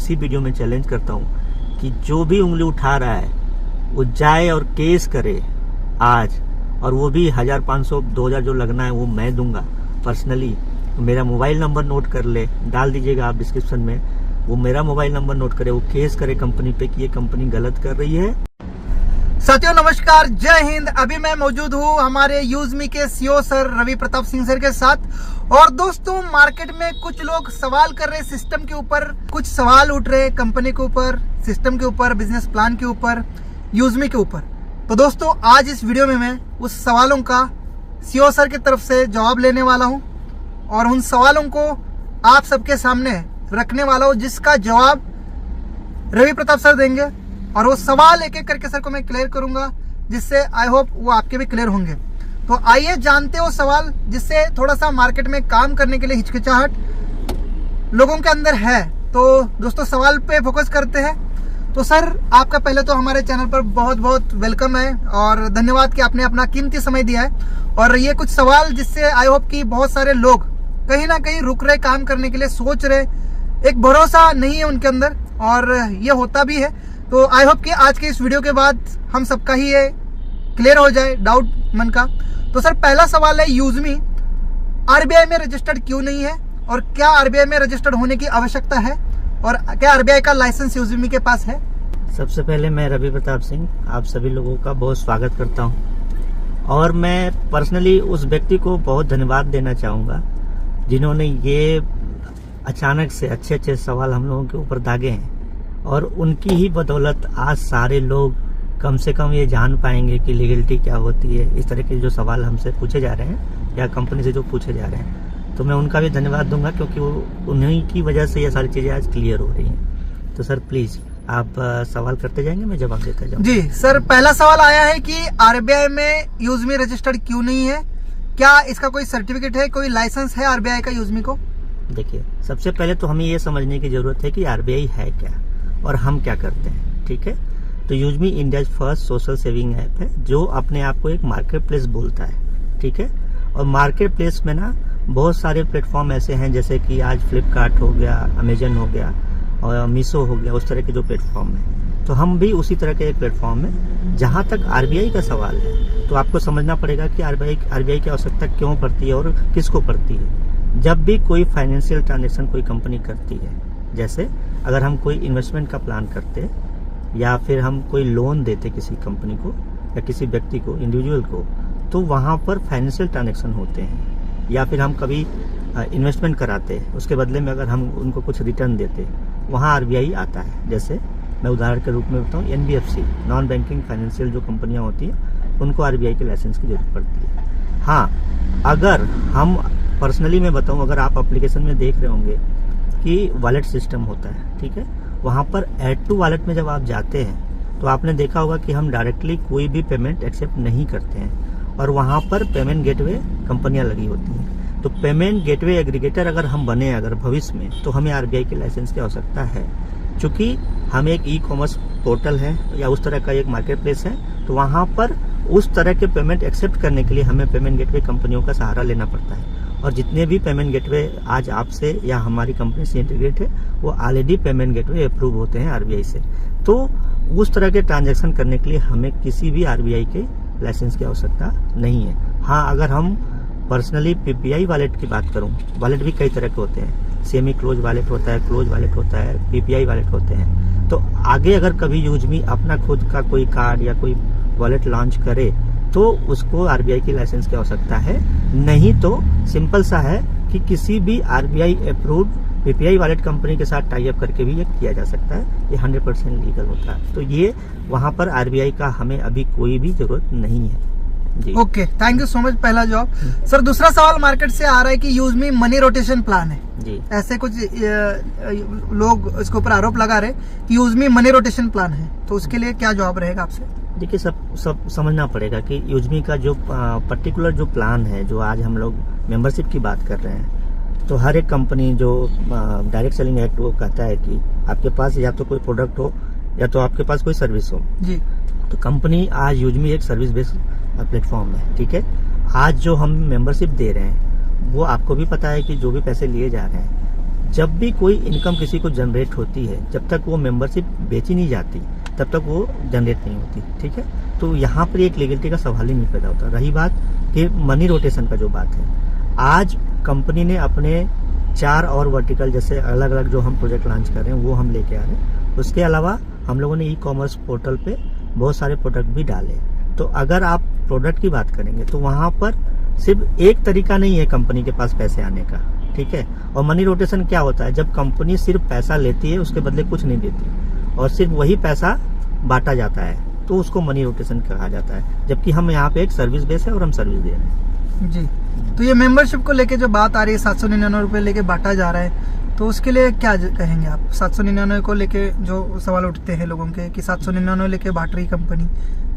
इसी वीडियो में चैलेंज करता हूँ कि जो भी उंगली उठा रहा है वो जाए और केस करे आज, और वो भी 1500 2000 जो लगना है वो मैं दूंगा पर्सनली। तो मेरा मोबाइल नंबर नोट कर ले, डाल दीजिएगा आप डिस्क्रिप्शन में, वो मेरा मोबाइल नंबर नोट करे, वो केस करे कंपनी पे कि ये कंपनी गलत कर रही है। साथियों नमस्कार, जय हिंद। अभी मैं मौजूद हूँ हमारे यूजमी के CEO sir Ravi Pratap Singh sir के साथ। और दोस्तों, मार्केट में कुछ लोग सवाल कर रहे हैं सिस्टम के ऊपर, कुछ सवाल उठ रहे हैं कंपनी के ऊपर, सिस्टम के ऊपर, बिजनेस प्लान के ऊपर, यूजमी के ऊपर। तो दोस्तों, आज इस वीडियो में मैं उस सवालों का सीईओ सर की तरफ से जवाब लेने वाला हूँ और उन सवालों को आप सबके सामने रखने वाला हूँ, जिसका जवाब रवि प्रताप सर देंगे। और वो सवाल एक एक करके सर को मैं क्लियर करूंगा, जिससे आई होप वो आपके भी क्लियर होंगे। तो आइए जानते हो सवाल, जिससे थोड़ा सा मार्केट में काम करने के लिए हिचकिचाहट लोगों के अंदर है। तो दोस्तों, सवाल पे फोकस करते हैं। तो सर, आपका पहले तो हमारे चैनल पर बहुत बहुत वेलकम है और धन्यवाद कि आपने अपना कीमती समय दिया है। और ये कुछ सवाल जिससे आई होप कि बहुत सारे लोग कहीं ना कहीं रुक रहे, काम करने के लिए सोच रहे, एक भरोसा नहीं है उनके अंदर, और ये होता भी है। तो आई होप कि आज के इस वीडियो के बाद हम सबका ही ये क्लियर हो जाए डाउट मन का। तो सर, पहला सवाल है, यूजमी आरबीआई में रजिस्टर्ड क्यों नहीं है, और क्या आरबीआई में रजिस्टर्ड होने की आवश्यकता है, और क्या आरबीआई का लाइसेंस यूजमी के पास है? सबसे पहले मैं रवि प्रताप सिंह आप सभी लोगों का बहुत स्वागत करता हूं, और मैं पर्सनली उस व्यक्ति को बहुत धन्यवाद देना चाहूँगा जिन्होंने ये अचानक से अच्छे अच्छे सवाल हम लोगों के ऊपर दागे हैं, और उनकी ही बदौलत आज सारे लोग कम से कम ये जान पाएंगे कि लीगलिटी क्या होती है। इस तरह के जो सवाल हमसे पूछे जा रहे हैं या कंपनी से जो पूछे जा रहे हैं, तो मैं उनका भी धन्यवाद दूंगा, क्योंकि वो उन्हीं की वजह से ये सारी चीज़ें आज क्लियर हो रही हैं। तो सर प्लीज़ आप सवाल करते जाएंगे, मैं जवाब देता जाऊँगा। जी सर, पहला सवाल आया है कि आरबीआई में यूजमी रजिस्टर्ड क्यों नहीं है, क्या इसका कोई सर्टिफिकेट है, कोई लाइसेंस है आरबीआई का यूजमी को? देखिए, सबसे पहले तो हमें ये समझने की जरूरत है कि आरबीआई है क्या और हम क्या करते हैं। ठीक है, तो यूजमी India first social saving app है, जो अपने आप को एक मार्केट प्लेस बोलता है। ठीक है, और मार्केट प्लेस में ना बहुत सारे प्लेटफॉर्म ऐसे हैं, जैसे कि आज फ्लिपकार्ट हो गया, अमेजन हो गया और मीशो हो गया, उस तरह के जो प्लेटफॉर्म है। तो हम भी उसी तरह के एक प्लेटफॉर्म है। जहां तक आरबीआई का सवाल है, तो आपको समझना पड़ेगा कि आरबीआई की आवश्यकता क्यों पड़ती है और किसको पड़ती है। जब भी कोई फाइनेंशियल ट्रांजेक्शन कोई कंपनी करती है, जैसे अगर हम कोई इन्वेस्टमेंट का प्लान करते, या फिर हम कोई लोन देते किसी कंपनी को या किसी व्यक्ति को, इंडिविजुअल को, तो वहाँ पर फाइनेंशियल ट्रांजेक्शन होते हैं। या फिर हम कभी इन्वेस्टमेंट कराते, उसके बदले में अगर हम उनको कुछ रिटर्न देते, वहाँ आरबीआई आता है। जैसे मैं उदाहरण के रूप में बताऊँ, एनबीएफसी, नॉन बैंकिंग फाइनेंशियल जो कंपनियाँ होती हैं, उनको आरबीआई के लाइसेंस की जरूरत पड़ती है। हाँ, अगर हम पर्सनली मैं बताऊँ, अगर आप एप्लीकेशन में देख रहे होंगे कि वॉलेट सिस्टम होता है, ठीक है, वहाँ पर ऐड टू वॉलेट में जब आप जाते हैं, तो आपने देखा होगा कि हम डायरेक्टली कोई भी पेमेंट एक्सेप्ट नहीं करते हैं, और वहाँ पर पेमेंट गेटवे कंपनियां लगी होती हैं। तो पेमेंट गेटवे एग्रीगेटर अगर हम बने अगर भविष्य में, तो हमें आरबीआई के लाइसेंस की आवश्यकता है, क्योंकि हम एक ई कॉमर्स पोर्टल है या उस तरह का एक मार्केट प्लेस है। तो वहाँ पर उस तरह के पेमेंट एक्सेप्ट करने के लिए हमें पेमेंट गेटवे कंपनियों का सहारा लेना पड़ता है। और जितने भी पेमेंट गेटवे आज आपसे या हमारी कंपनी से इंटीग्रेट है, वो ऑलरेडी पेमेंट गेटवे अप्रूव होते हैं आरबीआई से। तो उस तरह के ट्रांजैक्शन करने के लिए हमें किसी भी आरबीआई के लाइसेंस की आवश्यकता नहीं है। हाँ, अगर हम पर्सनली पीपीआई वॉलेट की बात करूँ, वॉलेट भी कई तरह के होते हैं, सेमी क्लोज वॉलेट होता है, क्लोज वॉलेट होता है, पीपीआई वॉलेट होते हैं। तो आगे अगर कभी यूजमी अपना खुद का कोई कार्ड या कोई वॉलेट लॉन्च करे, तो उसको आरबीआई की लाइसेंस की आवश्यकता है। नहीं तो सिंपल सा है कि किसी भी RBI approved PPI wallet company के साथ टाई अप करके भी ये किया जा सकता है। ये 100% लीगल होता है। तो ये वहां पर आरबीआई का हमें अभी कोई भी जरूरत नहीं है। जी okay, thank you so much, पहला जवाब। सर, दूसरा सवाल मार्केट से आ रहा है कि यूजमी मनी रोटेशन प्लान है। जी, ऐसे कुछ लोग इसके ऊपर आरोप लगा रहे कि यूजमी मनी रोटेशन प्लान है, तो उसके लिए क्या जवाब रहेगा आपसे? देखिए, सब समझना पड़ेगा कि यूजमी का जो पर्टिकुलर जो प्लान है, जो आज हम लोग मेंबरशिप की बात कर रहे हैं, तो हर एक कंपनी जो डायरेक्ट सेलिंग एक्ट वो कहता है कि आपके पास या तो कोई प्रोडक्ट हो या तो आपके पास कोई सर्विस हो। जी, तो कंपनी आज यूजमी एक सर्विस बेस्ड प्लेटफॉर्म है। ठीक है, आज जो हम मेंबरशिप दे रहे हैं, वो आपको भी पता है कि जो भी पैसे लिए जा रहे हैं, जब भी कोई इनकम किसी को जनरेट होती है, जब तक वो मेंबरशिप बेची नहीं जाती तब तक वो जनरेट नहीं होती। ठीक है, तो यहाँ पर एक लीगलिटी का सवाल ही नहीं पैदा होता। रही बात कि मनी रोटेशन का जो बात है, आज कंपनी ने अपने 4 और वर्टिकल जैसे अलग अलग जो हम प्रोजेक्ट लॉन्च कर रहे हैं वो हम लेके आ रहे हैं। उसके अलावा हम लोगों ने ई कॉमर्स पोर्टल पे बहुत सारे प्रोडक्ट भी डाले। तो अगर आप प्रोडक्ट की बात करेंगे तो वहाँ पर सिर्फ एक तरीका नहीं है कंपनी के पास पैसे आने का। ठीक है, और मनी रोटेशन क्या होता है, जब कंपनी सिर्फ पैसा लेती है उसके बदले कुछ नहीं देती और सिर्फ वही पैसा बांटा जाता है, तो उसको मनी रोटेशन कहा जाता है। जबकि हम यहाँ पे एक सर्विस बेस है और हम सर्विस दे रहे हैं। जी, तो ये मेंबरशिप को लेके जो बात आ रही है 799 रुपये लेके बांटा जा रहा है, तो उसके लिए क्या कहेंगे आप? 799 को लेके जो सवाल उठते हैं लोगों के कि 799 लेके बांट रही कंपनी,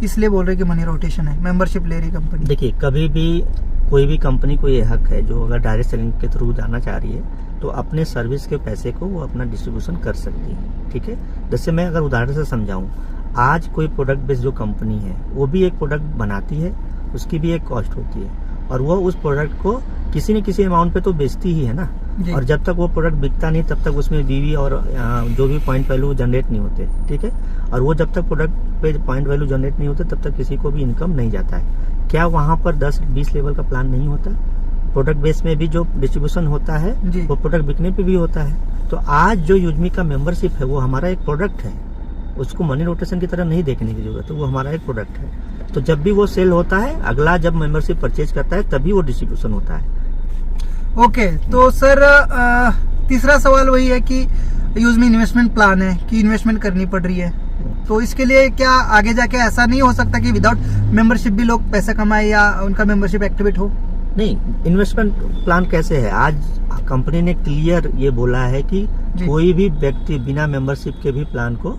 इसलिए बोल रही कि मनी रोटेशन है, मेंबरशिप ले रही कंपनी। देखिए, कभी भी कोई भी कंपनी को ये हक है जो अगर डायरेक्ट सेलिंग के थ्रू जाना चाह रही है तो अपने सर्विस के पैसे को वो अपना डिस्ट्रीब्यूशन कर सकती है। ठीक है, जैसे मैं अगर उदाहरण से समझाऊं, आज कोई प्रोडक्ट बेस्ड जो कंपनी है वो भी एक प्रोडक्ट बनाती है, उसकी भी एक कॉस्ट होती है और वो उस प्रोडक्ट को किसी न किसी अमाउंट पे तो बेचती ही है ना। और जब तक वो प्रोडक्ट बिकता नहीं तब तक उसमें बीवी और जो भी पॉइंट वैल्यू जनरेट नहीं होते। ठीक है, और वो जब तक प्रोडक्ट पे पॉइंट वैल्यू जनरेट नहीं होते तब तक किसी को भी इनकम नहीं जाता है। क्या वहाँ पर 10-20 लेवल का प्लान नहीं होता? प्रोडक्ट बेस में भी जो डिस्ट्रीब्यूशन होता है वो प्रोडक्ट बिकने पे भी होता है। तो आज जो यूजमी का मेंबरशिप है वो हमारा एक प्रोडक्ट है, उसको मनी रोटेशन की तरह नहीं देखने की जरूरत है, वो हमारा एक प्रोडक्ट है। तो जब भी वो सेल होता है, अगला जब मेंबरशिप परचेज करता है तभी वो डिस्ट्रीब्यूशन होता है। ओके, तो सर तीसरा सवाल वही है कि यूजमी इन्वेस्टमेंट प्लान है कि इन्वेस्टमेंट करनी पड़ रही है, तो इसके लिए क्या आगे जाके ऐसा नहीं हो सकता कि विदाउट मेंबरशिप भी लोग पैसा कमाए या उनका मेंबरशिप एक्टिवेट हो? नहीं, इन्वेस्टमेंट प्लान कैसे है, आज कंपनी ने क्लियर ये बोला है कि कोई भी व्यक्ति बिना मेंबरशिप के भी प्लान को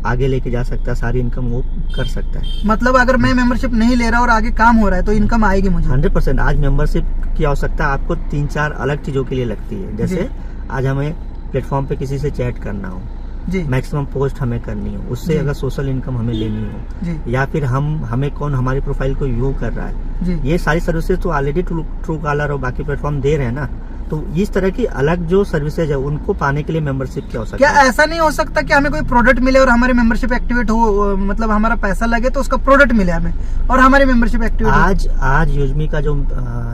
आगे लेके जा सकता है, सारी इनकम वो कर सकता है। मतलब अगर मैं मेंबरशिप नहीं ले रहा और आगे काम हो रहा है तो इनकम आएगी मुझे? 100%। आज मेंबरशिप की आवश्यकता आपको 3-4 अलग चीजों के लिए लगती है। जैसे आज हमें प्लेटफॉर्म पे किसी से चैट करना हो, मैक्सिमम पोस्ट हमें करनी हो, उससे अगर सोशल इनकम हमें लेनी हो, या फिर हमें कौन हमारी प्रोफाइल को व्यू कर रहा है, ये सारी सर्विसेज तो ऑलरेडी ट्रू कॉलर और बाकी प्लेटफॉर्म दे रहे हैं ना। तो इस तरह की अलग जो सर्विसेज है उनको पाने के लिए मेंबरशिप की आवश्यकता है। क्या ऐसा नहीं हो सकता कि हमें कोई प्रोडक्ट मिले और हमारी मेंबरशिप एक्टिवेट हो, मतलब हमारा पैसा लगे तो उसका प्रोडक्ट मिले हमें और हमारी मेंबरशिप एक्टिवेट? आज यूजमी का जो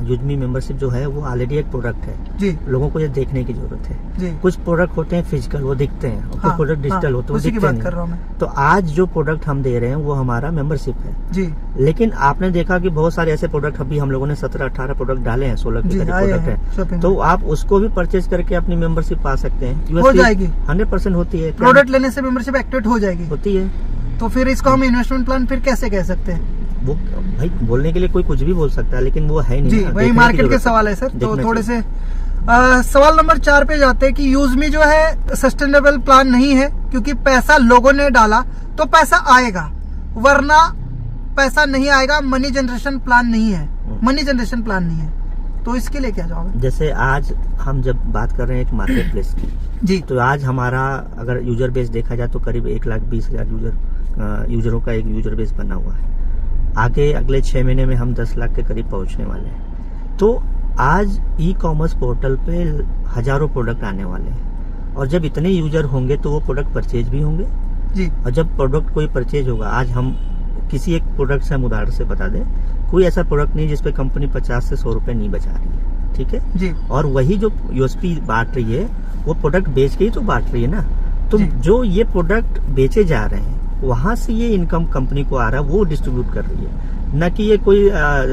यूजमी मेंबरशिप जो है वो ऑलरेडी एक प्रोडक्ट है जी। लोगों को ये देखने की जरूरत है जी। कुछ प्रोडक्ट होते हैं फिजिकल, वो दिखते हैं, और कुछ प्रोडक्ट डिजिटल होते हैं, वो दिखते नहीं। तो आज जो प्रोडक्ट हम दे रहे हैं वो हमारा मेंबरशिप है जी। लेकिन आपने देखा कि बहुत सारे ऐसे प्रोडक्ट अभी हम लोगों ने 17-18 प्रोडक्ट डाले हैं, 16 के प्रोडक्ट है, तो आप उसको भी परचेज करके अपनी मेंबरशिप पा सकते हैं। हो जाएगी, 100% होती है। प्रोडक्ट लेने से मेंबरशिप एक्टिवेट हो जाएगी? होती है। तो फिर इसको हम इन्वेस्टमेंट प्लान फिर कैसे कह सकते हैं? वो भाई बोलने के लिए कोई कुछ भी बोल सकता है, लेकिन वो है नहीं जी। वही मार्केट के सवाल है सर। तो थोड़े से सवाल नंबर 4 पे जाते हैं कि यूजमी जो है सस्टेनेबल प्लान नहीं है, क्योंकि पैसा लोगों ने डाला तो पैसा आएगा, वरना पैसा नहीं आएगा। मनी जनरेशन प्लान नहीं है, मनी जनरेशन प्लान नहीं है, तो इसके लिए क्या जवाब है? जैसे आज हम जब बात कर रहे हैं एक मार्केट प्लेस की जी, तो आज हमारा अगर यूजर बेस देखा जाए तो करीब 1,20,000 यूजरों का एक यूजर बेस बना हुआ है। आगे अगले 6 महीने में हम 10 लाख के करीब पहुंचने वाले हैं। तो आज ई कॉमर्स पोर्टल पे हजारों प्रोडक्ट आने वाले हैं, और जब इतने यूजर होंगे तो वो प्रोडक्ट परचेज भी होंगे जी। और जब प्रोडक्ट कोई परचेज होगा, आज हम किसी एक प्रोडक्ट से हम उदाहरण से बता दें, कोई ऐसा प्रोडक्ट नहीं जिसपे कंपनी 50 से 100 रुपए नहीं बचा रही है, ठीक है जी। और वही जो यूएसपी बांट रही है वो प्रोडक्ट बेच के ही तो बांट रही है ना। तो जो ये प्रोडक्ट बेचे जा रहे हैं वहां से ये इनकम कंपनी को आ रहा है, वो डिस्ट्रीब्यूट कर रही है, न कि ये कोई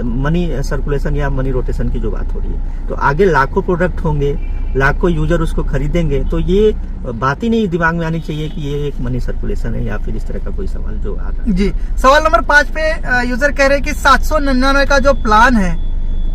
मनी सर्कुलेशन या मनी रोटेशन की जो बात हो रही है। तो आगे लाखों प्रोडक्ट होंगे, लाखों यूजर उसको खरीदेंगे, तो ये बात ही नहीं दिमाग में आनी चाहिए कि ये एक मनी सर्कुलेशन है या फिर इस तरह का कोई सवाल जो आ रहा है जी। सवाल नंबर 5 पे यूजर कह रहे हैं कि 799 का जो प्लान है,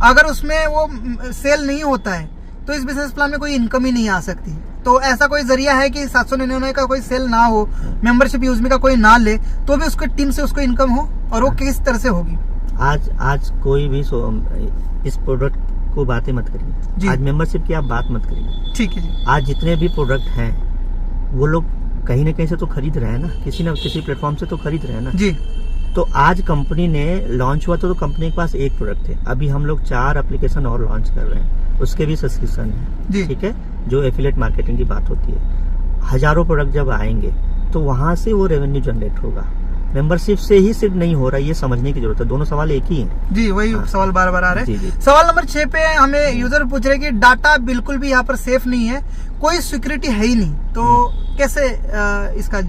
अगर उसमें वो सेल नहीं होता है तो इस बिजनेस प्लान में कोई इनकम ही नहीं आ सकती। तो ऐसा कोई जरिया है कि 799 का कोई सेल ना हो, मेंबरशिप यूजमी का कोई ना ले, तो भी उसके टीम से उसको इनकम हो, और वो किस तरह से होगी? आज कोई भी इस प्रोडक्ट को बातें मत करिए, आज मेंबरशिप की आप बात मत करिए, ठीक है जी। आज जितने भी प्रोडक्ट हैं वो लोग कहीं ना कहीं से तो खरीद रहे हैं ना, किसी न किसी प्लेटफॉर्म से तो खरीद रहे हैं ना जी। तो आज कंपनी ने लॉन्च हुआ तो कंपनी के पास एक प्रोडक्ट थे, अभी हम लोग 4 एप्लीकेशन और लॉन्च कर रहे हैं, उसके भी सब्सक्रिप्शन है, ठीक है। जो एफिलिएट मार्केटिंग की बात होती है। हजारों प्रोडक्ट जब आएंगे तो वहां से वो रेवेन्यू जनरेट होगा। मेंबरशिप से ही सिर्फ नहीं हो रहा, ये समझने की जरूरत है। दोनों सवाल एक ही है जी, वही सवाल बार बार आ रहे जी, जी। हैं। सवाल नंबर 6 पे हमें यूजर पूछ रहे हैं कि डाटा बिल्कुल भी यहाँ पर सेफ नहीं है, कोई सिक्योरिटी है ही नहीं, तो कैसे इसका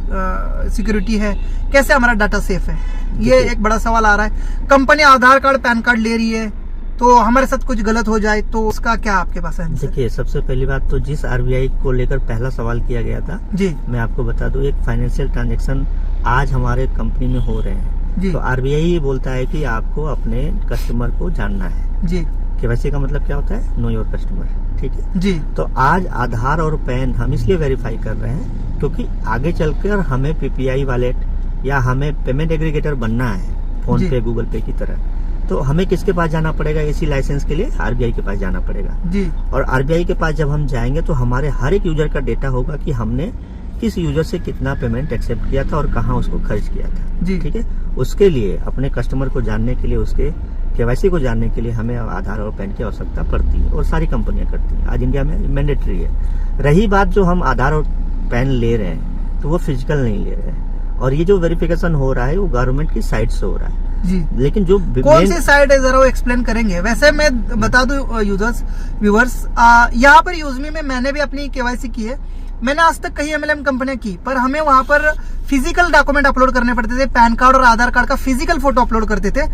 सिक्योरिटी है, कैसे हमारा डाटा सेफ है, ये एक बड़ा सवाल आ रहा है। कंपनी आधार कार्ड पैन कार्ड ले रही है, तो हमारे साथ कुछ गलत हो जाए तो उसका क्या आपके पास है? देखिए, सबसे पहली बात तो जिस आरबीआई को लेकर पहला सवाल किया गया था जी, मैं आपको बता दूं, एक फाइनेंशियल ट्रांजैक्शन आज हमारे कंपनी में हो रहे हैं जी, तो आरबीआई ये बोलता है कि आपको अपने कस्टमर को जानना है। जी, केवाईसी का मतलब क्या होता है? नो योर कस्टमर, ठीक है जी, तो आज आधार और पैन हम इसलिए वेरीफाई कर रहे हैं क्योंकि आगे चलकर हमें पीपीआई वॉलेट या हमें पेमेंट एग्रीगेटर बनना है, फोन जी। पे गूगल पे की तरह। तो हमें किसके पास जाना पड़ेगा? एसी लाइसेंस के लिए आरबीआई के पास जाना पड़ेगा। जी, और आरबीआई के पास जब हम जाएंगे तो हमारे हर एक यूजर का डेटा होगा कि हमने किस यूजर से कितना पेमेंट एक्सेप्ट किया था और कहाँ उसको खर्च किया था। जी, ठीक है, उसके लिए अपने कस्टमर को जानने के लिए, उसके केवाईसी को जानने के लिए हमें आधार और पैन की आवश्यकता पड़ती है और सारी कंपनियां करती हैं। आज इंडिया में मैंडेटरी है। रही बात जो हम आधार और पैन ले रहे हैं तो वो फिजिकल नहीं ले रहे हैं, और ये जो वेरिफिकेशन हो रहा है वो गवर्नमेंट की साइट से हो रहा है। जी। लेकिन जो कौन सी साइट है जरा वो एक्सप्लेन करेंगे? वैसे मैं बता दूं यूजर्स व्यूअर्स, यहाँ पर यूजमी में मैंने भी अपनी केवाईसी की है। मैंने आज तक कई एमएलएम कंपनियां की, पर हमें वहां पर फिजिकल डॉक्यूमेंट अपलोड करने पड़ते थे। पैन कार्ड और आधार कार्ड का फिजिकल फोटो अपलोड करते थे,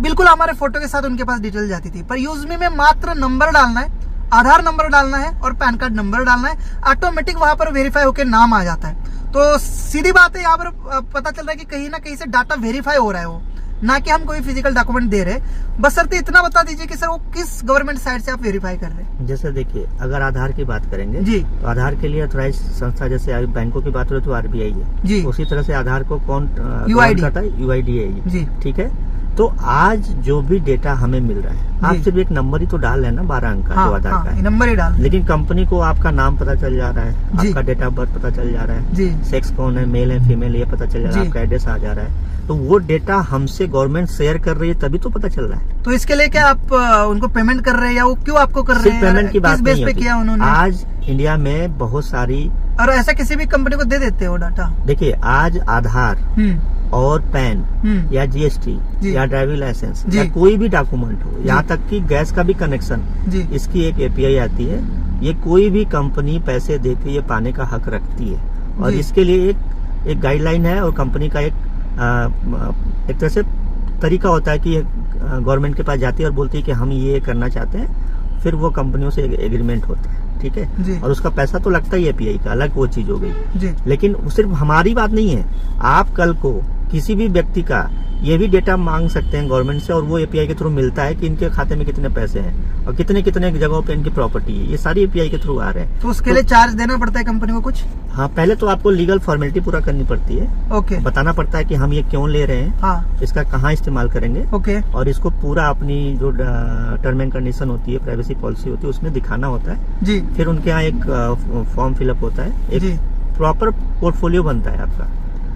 बिल्कुल हमारे फोटो के साथ उनके पास डिटेल जाती थी। पर यूजमी में मात्र नंबर डालना है, आधार नंबर डालना है और पैन कार्ड नंबर डालना है, ऑटोमेटिक वहां पर वेरीफाई होकर नाम आ जाता है। तो सीधी बात है, यहाँ पर पता चल रहा है कि कहीं ना कहीं से डाटा वेरीफाई हो रहा है वो, ना कि हम कोई फिजिकल डॉक्यूमेंट दे रहे। बशर्ते इतना बता दीजिए कि सर वो किस गवर्नमेंट साइट से आप वेरीफाई कर रहे हैं। जैसे देखिए, अगर आधार की बात करेंगे जी, तो आधार के लिए ऑथराइज संस्था, जैसे बैंकों की बात हो तो आरबीआई है जी, उसी तरह से आधार को कौन UID करता है? यूआईडी है ये, जी, ठीक है। तो आज जो भी डेटा हमें मिल रहा है, आप जी। सिर्फ एक नंबर ही तो डाल रहे हैं ना, 12 अंक का हाँ, जो आधार हाँ, का है, नंबर ही डाल। लेकिन कंपनी को आपका नाम पता चल जा रहा है, जी। आपका डेट ऑफ बर्थ पता चल जा रहा है, जी, सेक्स कौन है, मेल है फीमेल, ये पता चल जा रहा है, जी। आपका एड्रेस आ जा रहा है। तो वो डेटा हमसे गवर्नमेंट शेयर कर रही है तभी तो पता चल रहा है। तो इसके लिए क्या आप उनको पेमेंट कर रहे हैं या वो क्यों आपको कर रहे सिर्फ हैं? पेमेंट की बात किस बेस नहीं पे होती। किया उन्होंने? आज इंडिया में बहुत सारी, और ऐसा किसी भी कंपनी को दे देते हो डाटा? देखिए आज आधार और पैन या जीएसटी जी। या ड्राइविंग लाइसेंस जी। या कोई भी डॉक्यूमेंट हो, जी। यहाँ तक कि गैस का भी कनेक्शन, जी, इसकी एक एपीआई आती है। ये कोई भी कंपनी पैसे देके ये पाने का हक रखती है, और जी। इसके लिए एक गाइडलाइन है और कंपनी का एक तरह से तरीका होता है कि गवर्नमेंट के पास जाती है और बोलती है कि हम ये करना चाहते हैं, फिर वो कंपनियों से एग्रीमेंट होता है, ठीक जी। है। और उसका पैसा तो लगता ही एपीआई का, अलग वो चीज हो गई। जी, लेकिन सिर्फ हमारी बात नहीं है, आप कल को किसी भी व्यक्ति का ये भी डेटा मांग सकते हैं गवर्नमेंट से, और वो एपीआई के थ्रू मिलता है कि इनके खाते में कितने पैसे हैं और कितने कितने जगहों पे इनकी प्रॉपर्टी है, ये सारी एपीआई के थ्रू आ रहे हैं। तो उसके लिए चार्ज देना पड़ता है कंपनी को कुछ? हाँ, पहले तो आपको लीगल फॉर्मेलिटी पूरा करनी पड़ती है, ओके, बताना पड़ता है कि हम ये क्यों ले रहे हैं, हाँ, इसका कहाँ इस्तेमाल करेंगे, ओके, और इसको पूरा अपनी जो टर्म एंड कंडीशन होती है, प्राइवेसी पॉलिसी होती है, उसमें दिखाना होता है। जी, फिर उनके यहाँ एक फॉर्म फिलअप होता है, जी, एक प्रॉपर पोर्टफोलियो बनता है आपका,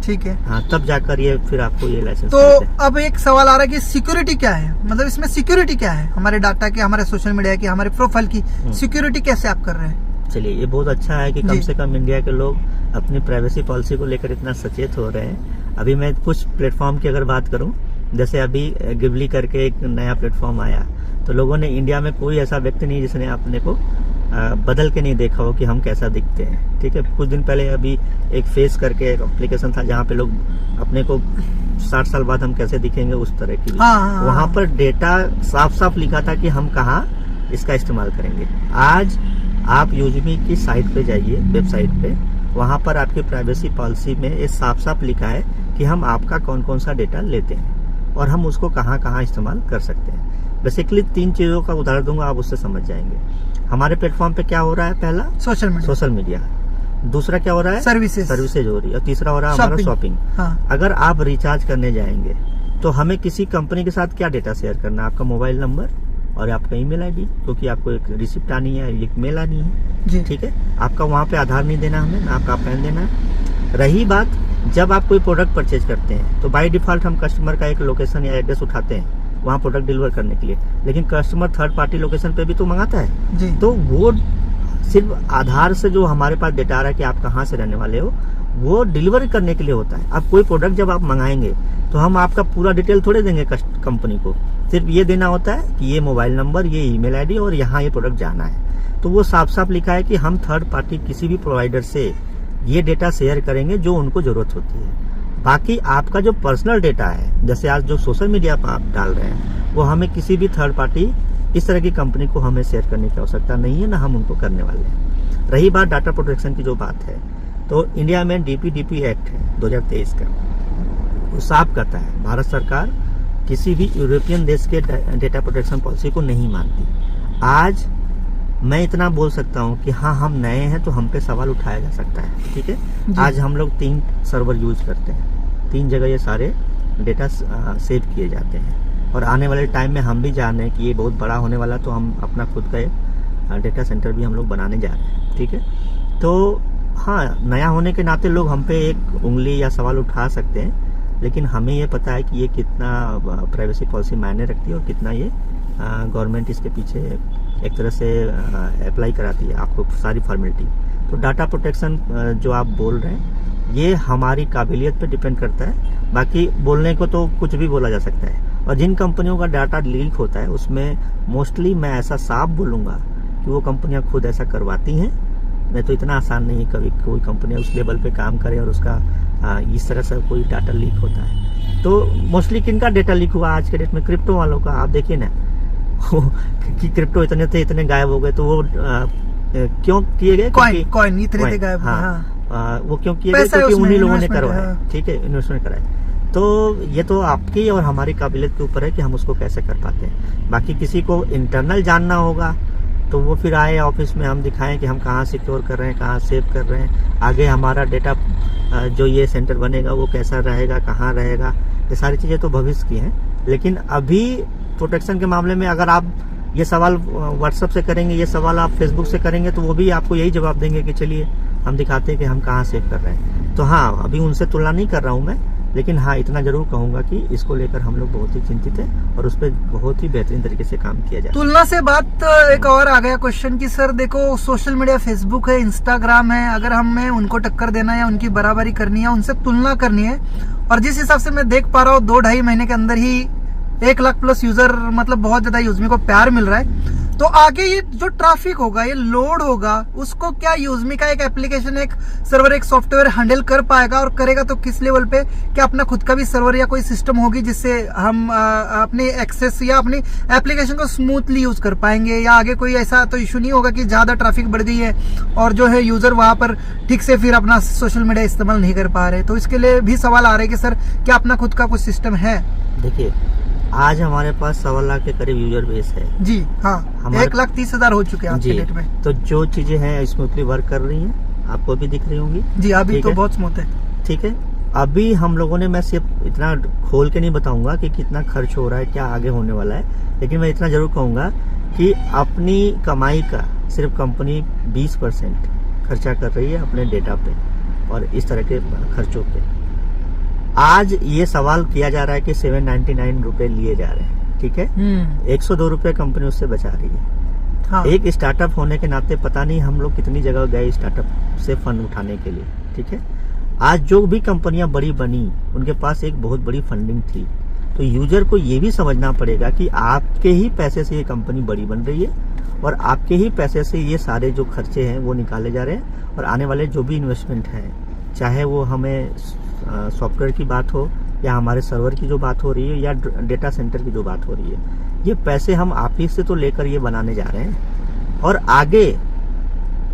ठीक है। हाँ, तब जाकर ये फिर आपको ये लाइसेंस तो मिलते हैं। अब एक सवाल आ रहा है कि सिक्योरिटी क्या है, मतलब इसमें सिक्योरिटी क्या है हमारे डाटा की, हमारे सोशल मीडिया की, हमारे प्रोफाइल की सिक्योरिटी कैसे आप कर रहे हैं? चलिए, ये बहुत अच्छा है कि कम जी। से कम इंडिया के लोग अपनी प्राइवेसी पॉलिसी को लेकर इतना सचेत हो रहे हैं। अभी मैं कुछ प्लेटफॉर्म की अगर बात करूं, जैसे अभी गिबली करके एक नया प्लेटफॉर्म आया, तो लोगों ने, इंडिया में कोई ऐसा व्यक्ति नहीं जिसने अपने को बदल के नहीं देखा हो कि हम कैसा दिखते हैं, ठीक है। कुछ दिन पहले अभी एक फेस करके एक एप्लीकेशन था जहाँ पे लोग अपने को 60 साल बाद हम कैसे दिखेंगे उस तरह की, हाँ, वहां पर डेटा साफ साफ लिखा था कि हम कहाँ इसका इस्तेमाल करेंगे। आज आप यूजमी की साइट पे जाइए, वेबसाइट पे, वहां पर आपकी प्राइवेसी पॉलिसी में ये साफ साफ लिखा है कि हम आपका कौन कौन सा डेटा लेते हैं और हम उसको कहाँ कहाँ इस्तेमाल कर सकते हैं। बेसिकली 3 चीजों का उदाहरण दूंगा, आप उससे समझ जाएंगे। हमारे प्लेटफॉर्म पे क्या हो रहा है? पहला सोशल मीडिया, दूसरा क्या हो रहा है? सर्विसेज हो रही है, और तीसरा हो रहा है हमारा शॉपिंग। हाँ। अगर आप रिचार्ज करने जाएंगे तो हमें किसी कंपनी के साथ क्या डेटा शेयर करना है? आपका मोबाइल नंबर और आपका ईमेल आईडी, क्योंकि आपको एक रिसिप्ट आनी है, एक मेल आनी है, ठीक है। आपका वहाँ पे आधार नहीं देना हमें, ना आपका पैन देना है। रही बात, जब आप कोई प्रोडक्ट परचेज करते हैं तो बाय डिफॉल्ट हम कस्टमर का एक लोकेशन या एड्रेस उठाते हैं वहाँ प्रोडक्ट डिलीवर करने के लिए, लेकिन कस्टमर थर्ड पार्टी लोकेशन पे भी तो मंगाता है। जी। तो वो सिर्फ आधार से जो हमारे पास डेटा आ रहा है कि आप कहाँ से रहने वाले हो, वो डिलीवरी करने के लिए होता है। अब कोई प्रोडक्ट जब आप मंगाएंगे तो हम आपका पूरा डिटेल थोड़े देंगे कंपनी को, सिर्फ ये देना होता है कि ये मोबाइल नंबर, ये ईमेल आईडी और यहाँ ये प्रोडक्ट जाना है। तो वो साफ साफ लिखा है कि हम थर्ड पार्टी किसी भी प्रोवाइडर से ये डेटा शेयर करेंगे जो उनको जरूरत होती है। बाकी आपका जो पर्सनल डेटा है, जैसे आज जो सोशल मीडिया पर आप डाल रहे हैं, वो हमें किसी भी थर्ड पार्टी इस तरह की कंपनी को हमें शेयर करने की आवश्यकता नहीं है, ना हम उनको करने वाले हैं। रही बात डाटा प्रोटेक्शन की जो बात है, तो इंडिया में डीपीडीपी एक्ट है 2023 का, वो साफ कहता है भारत सरकार किसी भी यूरोपियन देश के डेटा प्रोटेक्शन पॉलिसी को नहीं मानती। आज मैं इतना बोल सकता हूँ कि हाँ, हम नए हैं तो हम पे सवाल उठाया जा सकता है, ठीक है। आज हम लोग 3 सर्वर यूज करते हैं, 3 जगह ये सारे डेटा सेव किए जाते हैं, और आने वाले टाइम में हम भी जान रहे हैं कि ये बहुत बड़ा होने वाला, तो हम अपना खुद का एक डेटा सेंटर भी हम लोग बनाने जा रहे हैं, ठीक है। तो हाँ, नया होने के नाते लोग हम पे एक उंगली या सवाल उठा सकते हैं, लेकिन हमें ये पता है कि ये कितना प्राइवेसी पॉलिसी मायने रखती है और कितना ये गवर्नमेंट इसके पीछे एक तरह से अप्लाई कराती है आपको सारी फॉर्मेलिटी। तो डाटा प्रोटेक्शन जो आप बोल रहे हैं, ये हमारी काबिलियत पे डिपेंड करता है। बाकी बोलने को तो कुछ भी बोला जा सकता है, और जिन कंपनियों का डाटा लीक होता है उसमें मोस्टली मैं ऐसा साफ बोलूँगा कि वो कंपनियाँ खुद ऐसा करवाती हैं। नहीं तो इतना आसान नहीं है कभी कोई कंपनी उस लेवल पे काम करे और उसका इस तरह से कोई डाटा लीक होता है। तो मोस्टली किनका डाटा लीक हुआ आज के डेट में? क्रिप्टो वालों का। आप देखिए ना कि क्रिप्टो इतने थे, इतने गायब हो गए, तो वो क्यों किए गए? कॉइन इतने थे गायब। हाँ। वो क्यों किए गए? क्योंकि उन्हीं लोगों ने करवाया, ठीक है, इन्वेस्टमेंट कराया। तो ये तो आपकी और हमारी काबिलियत के ऊपर है कि हम उसको कैसे कर पाते हैं। बाकी किसी को इंटरनल जानना होगा तो वो फिर आए ऑफिस में, हम दिखाएं कि हम कहाँ सिक्योर कर रहे हैं, कहाँ सेव कर रहे हैं, आगे हमारा डेटा जो ये सेंटर बनेगा वो कैसा रहेगा, कहाँ रहेगा, ये सारी चीज़ें तो भविष्य की हैं। लेकिन अभी प्रोटेक्शन के मामले में अगर आप ये सवाल व्हाट्सएप से करेंगे, ये सवाल आप फेसबुक से करेंगे, तो वो भी आपको यही जवाब देंगे कि चलिए हम दिखाते हैं कि हम कहाँ सेव कर रहे हैं। तो हाँ, अभी उनसे तुलना नहीं कर रहा हूँ मैं, लेकिन हाँ, इतना जरूर कहूंगा कि इसको लेकर हम लोग बहुत ही चिंतित हैं और उस पर बहुत ही बेहतरीन तरीके से काम किया जाए। तुलना से बात एक और आ गया क्वेश्चन की सर देखो, सोशल मीडिया फेसबुक है, इंस्टाग्राम है, अगर हमें उनको टक्कर देना है या उनकी बराबरी करनी है, उनसे तुलना करनी है, और जिस हिसाब से मैं देख पा रहा हूँ 2-2.5 महीने के अंदर ही 1 लाख प्लस यूजर, मतलब बहुत ज्यादा यूजमी को प्यार मिल रहा है। तो आगे ये जो ट्रैफिक होगा, ये लोड होगा, उसको क्या यूजमी का एक एप्लीकेशन, एक सर्वर, एक सॉफ्टवेयर हैंडल कर पाएगा, और करेगा तो किस लेवल पे? क्या अपना खुद का भी सर्वर या कोई सिस्टम होगी जिससे हम अपने एक्सेस या अपनी एप्लीकेशन को स्मूथली यूज कर पाएंगे, या आगे कोई ऐसा तो इशू नहीं होगा कि ज्यादा ट्रैफिक बढ़ गई है और जो है यूजर वहां पर ठीक से फिर अपना सोशल मीडिया इस्तेमाल नहीं कर पा रहे? तो इसके लिए भी सवाल आ रहे कि सर क्या अपना खुद का कुछ सिस्टम है? देखिए, आज हमारे पास 1.25 लाख के करीब यूजर बेस है जी। हाँ, 1,30,000 हो चुके हैं आज के डेट में। तो जो चीजें हैं स्मूथली वर्क कर रही हैं, आपको भी दिख रही होंगी जी। अभी तो बहुत स्मूथ है, ठीक है। अभी हम लोगों ने, मैं सिर्फ इतना खोल के नहीं बताऊंगा कि कितना खर्च हो रहा है, क्या आगे होने वाला है, लेकिन मैं इतना जरूर कहूंगा कि अपनी कमाई का सिर्फ कंपनी 20% खर्चा कर रही है अपने डेटा पे और इस तरह के खर्चों पे। आज ये सवाल किया जा रहा है कि 799 रुपए लिए जा रहे हैं, ठीक है। 102 रुपए कंपनी उससे बचा रही है। हाँ। एक स्टार्टअप होने के नाते पता नहीं हम लोग कितनी जगह गए स्टार्टअप से फंड उठाने के लिए, ठीक है। आज जो भी कंपनियां बड़ी बनी, उनके पास एक बहुत बड़ी फंडिंग थी। तो यूजर को ये भी समझना पड़ेगा कि आपके ही पैसे से ये कंपनी बड़ी बन रही है और आपके ही पैसे से ये सारे जो खर्चे हैं वो निकाले जा रहे हैं, और आने वाले जो भी इन्वेस्टमेंट है, चाहे वो हमें सॉफ्टवेयर की बात हो या हमारे सर्वर की जो बात हो रही है या डेटा सेंटर की जो बात हो रही है, ये पैसे हम आप ही से तो लेकर ये बनाने जा रहे हैं। और आगे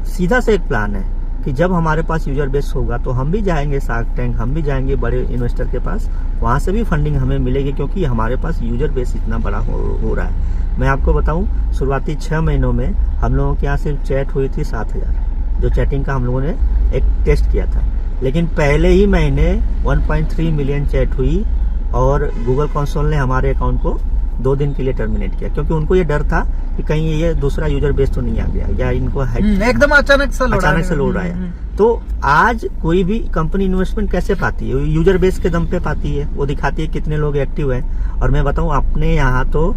सीधा से एक प्लान है कि जब हमारे पास यूजर बेस होगा तो हम भी जाएंगे शार्क टैंक, हम भी जाएंगे बड़े इन्वेस्टर के पास, वहां से भी फंडिंग हमें मिलेगी, क्योंकि हमारे पास यूजर बेस इतना बड़ा हो रहा है। मैं आपको बताऊं, शुरुआती 6 महीनों में हम लोगों के यहाँ सिर्फ चैट हुई थी 7,000, जो चैटिंग का हम लोगों ने एक टेस्ट किया था। लेकिन पहले ही महीने 1.3 मिलियन चैट हुई और गूगल कंसोल ने हमारे अकाउंट को 2 दिन के लिए टर्मिनेट किया, क्योंकि उनको ये डर था कि कहीं ये दूसरा यूजर बेस तो नहीं आ गया या इनको एकदम अचानक से लोड आया। तो आज कोई भी कंपनी इन्वेस्टमेंट कैसे पाती है? यूजर बेस के दम पे पाती है, वो दिखाती है कितने लोग एक्टिव है। और मैं बताऊं, अपने यहाँ तो